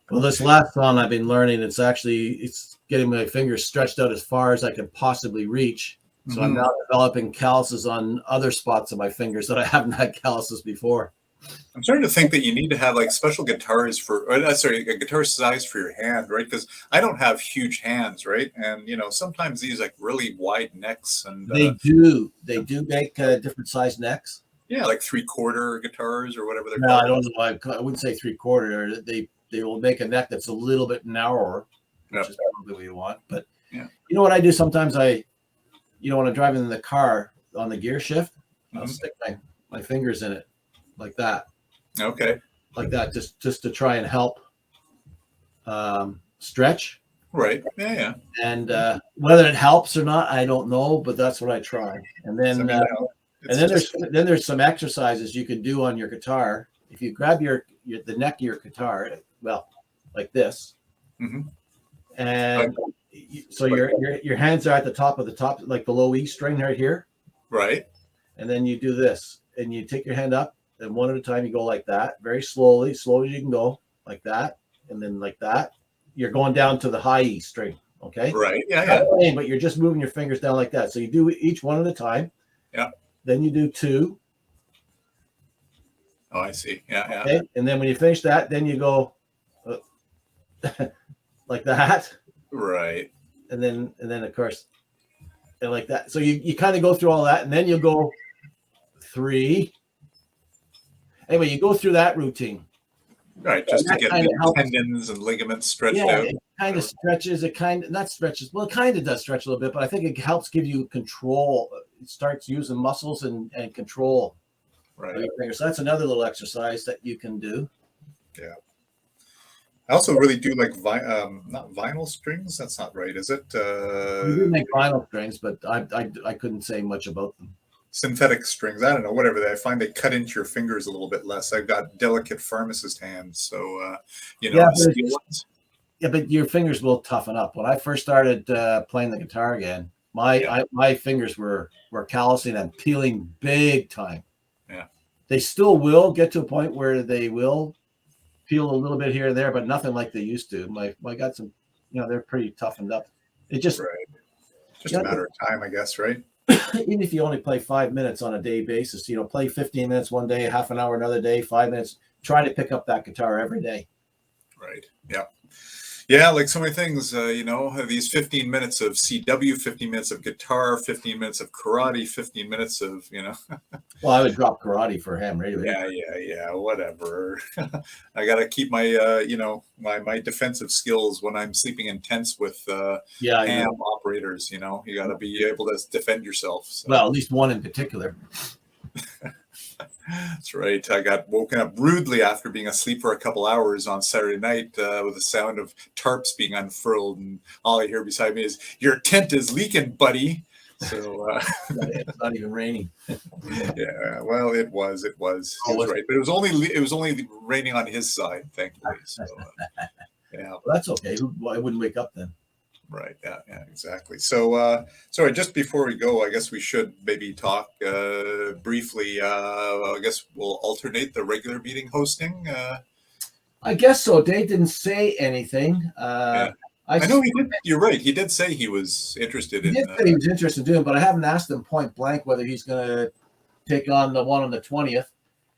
Well, this last song I've been learning, it's getting my fingers stretched out as far as I can possibly reach. So I'm now developing calluses on other spots of my fingers that I haven't had calluses before. I'm starting to think that you need to have like special guitars a guitar size for your hand, right? Because I don't have huge hands, right? And sometimes these like really wide necks, and They do make different size necks. yeah, like 3/4 guitars or whatever they're No, called. I don't know. I wouldn't say 3/4. They will make a neck that's a little bit narrower, which is probably what you want. But yeah. You know what I do sometimes? When I'm driving in the car on the gear shift, I'll stick my fingers in it like that. Okay. Like that, just to try and help stretch. Right. Yeah. And whether it helps or not, I don't know, but that's what I try. And then there's some exercises you can do on your guitar. If you grab the neck of your guitar, well, like this, and so your hands are at the top, like the low E string right here, right? And then you do this, and you take your hand up, and one at a time you go like that, very slowly, slow as you can go, like that, and then like that. You're going down to the high E string, okay? Right. Yeah. But you're just moving your fingers down like that. So you do each one at a time. Yeah. Then you do 2. Oh, I see. Yeah. Okay? And then when you finish that, then you go like that. Right. And then of course, and like that. So you kind of go through all that, and then you go 3. Anyway, you go through that routine. Right, just to get the tendons and ligaments stretched out. It kind of stretches. It kind of not stretches. Well, it kind of does stretch a little bit, but I think it helps give you control. It starts using muscles and control. Right. So that's another little exercise that you can do. Yeah. I also really do like not vinyl strings. That's not right, is it? We do make vinyl strings, but I couldn't say much about them. Synthetic strings. I don't know, whatever. I find they cut into your fingers a little bit less. I've got delicate pharmacist hands, so but your fingers will toughen up. When I first started playing the guitar again, my fingers were callousing and peeling big time. Yeah, they still will get to a point where they will peel a little bit here and there, but nothing like they used to. I got some, they're pretty toughened up. It just a matter of time, I guess, right? Even if you only play 5 minutes on a day basis, play 15 minutes one day, half an hour another day, 5 minutes. Try to pick up that guitar every day. Right. Yeah. Yeah, like so many things, these 15 minutes of CW, 15 minutes of guitar, 15 minutes of karate, 15 minutes of, Well, I would drop karate for him, right? Yeah, whatever. I got to keep my, my defensive skills when I'm sleeping in tents with ham operators, you got to be able to defend yourself. So. Well, at least one in particular. That's right. I got woken up rudely after being asleep for a couple hours on Saturday night with the sound of tarps being unfurled, and all I hear beside me is, "Your tent is leaking, buddy." So It's not even raining. yeah, well, it was. He was right, but it was only raining on his side, thankfully. So yeah, Well, that's okay. I wouldn't wake up then. right. Yeah, exactly. So sorry, just before we go, I guess we should maybe talk briefly. I guess we'll alternate the regular meeting hosting. I guess so. Dave didn't say anything. Yeah. I know he did. You're right. He did say he was interested in. He did say he was interested in doing it, but I haven't asked him point blank whether he's going to take on the one on the 20th.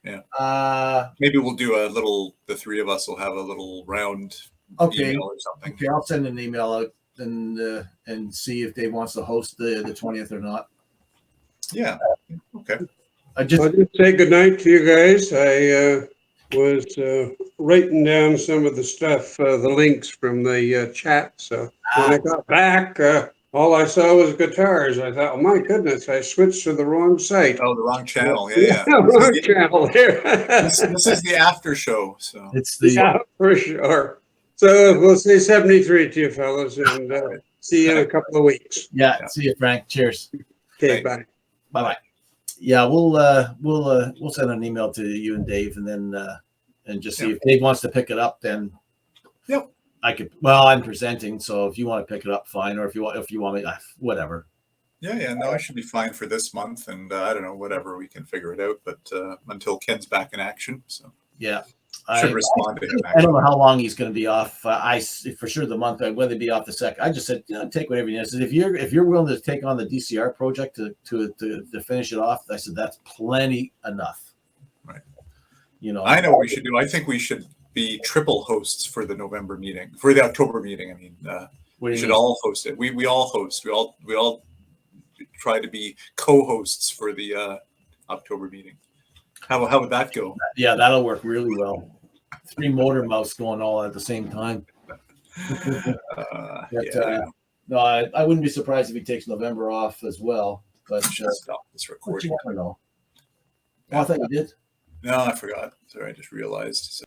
Yeah. Maybe we'll do the three of us will have a little round email or something. Okay, I'll send an email out and see if Dave wants to host the 20th or not. Yeah. Okay. I'll just say good night to you guys. I was writing down some of the stuff, the links from the chat. So when I got back, all I saw was guitars. I thought, oh my goodness, I switched to the wrong site. Oh, the wrong channel. Yeah. Wrong channel here. This is the after show. So it's the for sure. So we'll say 73 to you fellas, and see you in a couple of weeks. Yeah. See you, Frank. Cheers. Okay. Bye. Bye. Yeah, we'll send an email to you and Dave, and then and just see if Dave wants to pick it up. Then I could. Well, I'm presenting, so if you want to pick it up, fine. Or if you want me, whatever. Yeah. No, I should be fine for this month, and I don't know, whatever, we can figure it out. But until Ken's back in action, so yeah. Should respond to him. I don't know how long he's going to be off. For sure the month, whether he be off the second. I just said, take whatever you need. I said, if you're willing to take on the DCR project to finish it off, I said that's plenty enough. Right. I know what we should do. I think we should be triple hosts for the November meeting, for the October meeting. I mean, we should all host it. We all host. We all try to be co-hosts for the October meeting. How would that go? Yeah, that'll work really well. 3 motor mouths going all at the same time. No, I wouldn't be surprised if he takes November off as well. But stop this recording. You never know. Oh, I thought you did. No, I forgot. Sorry, I just realized. So.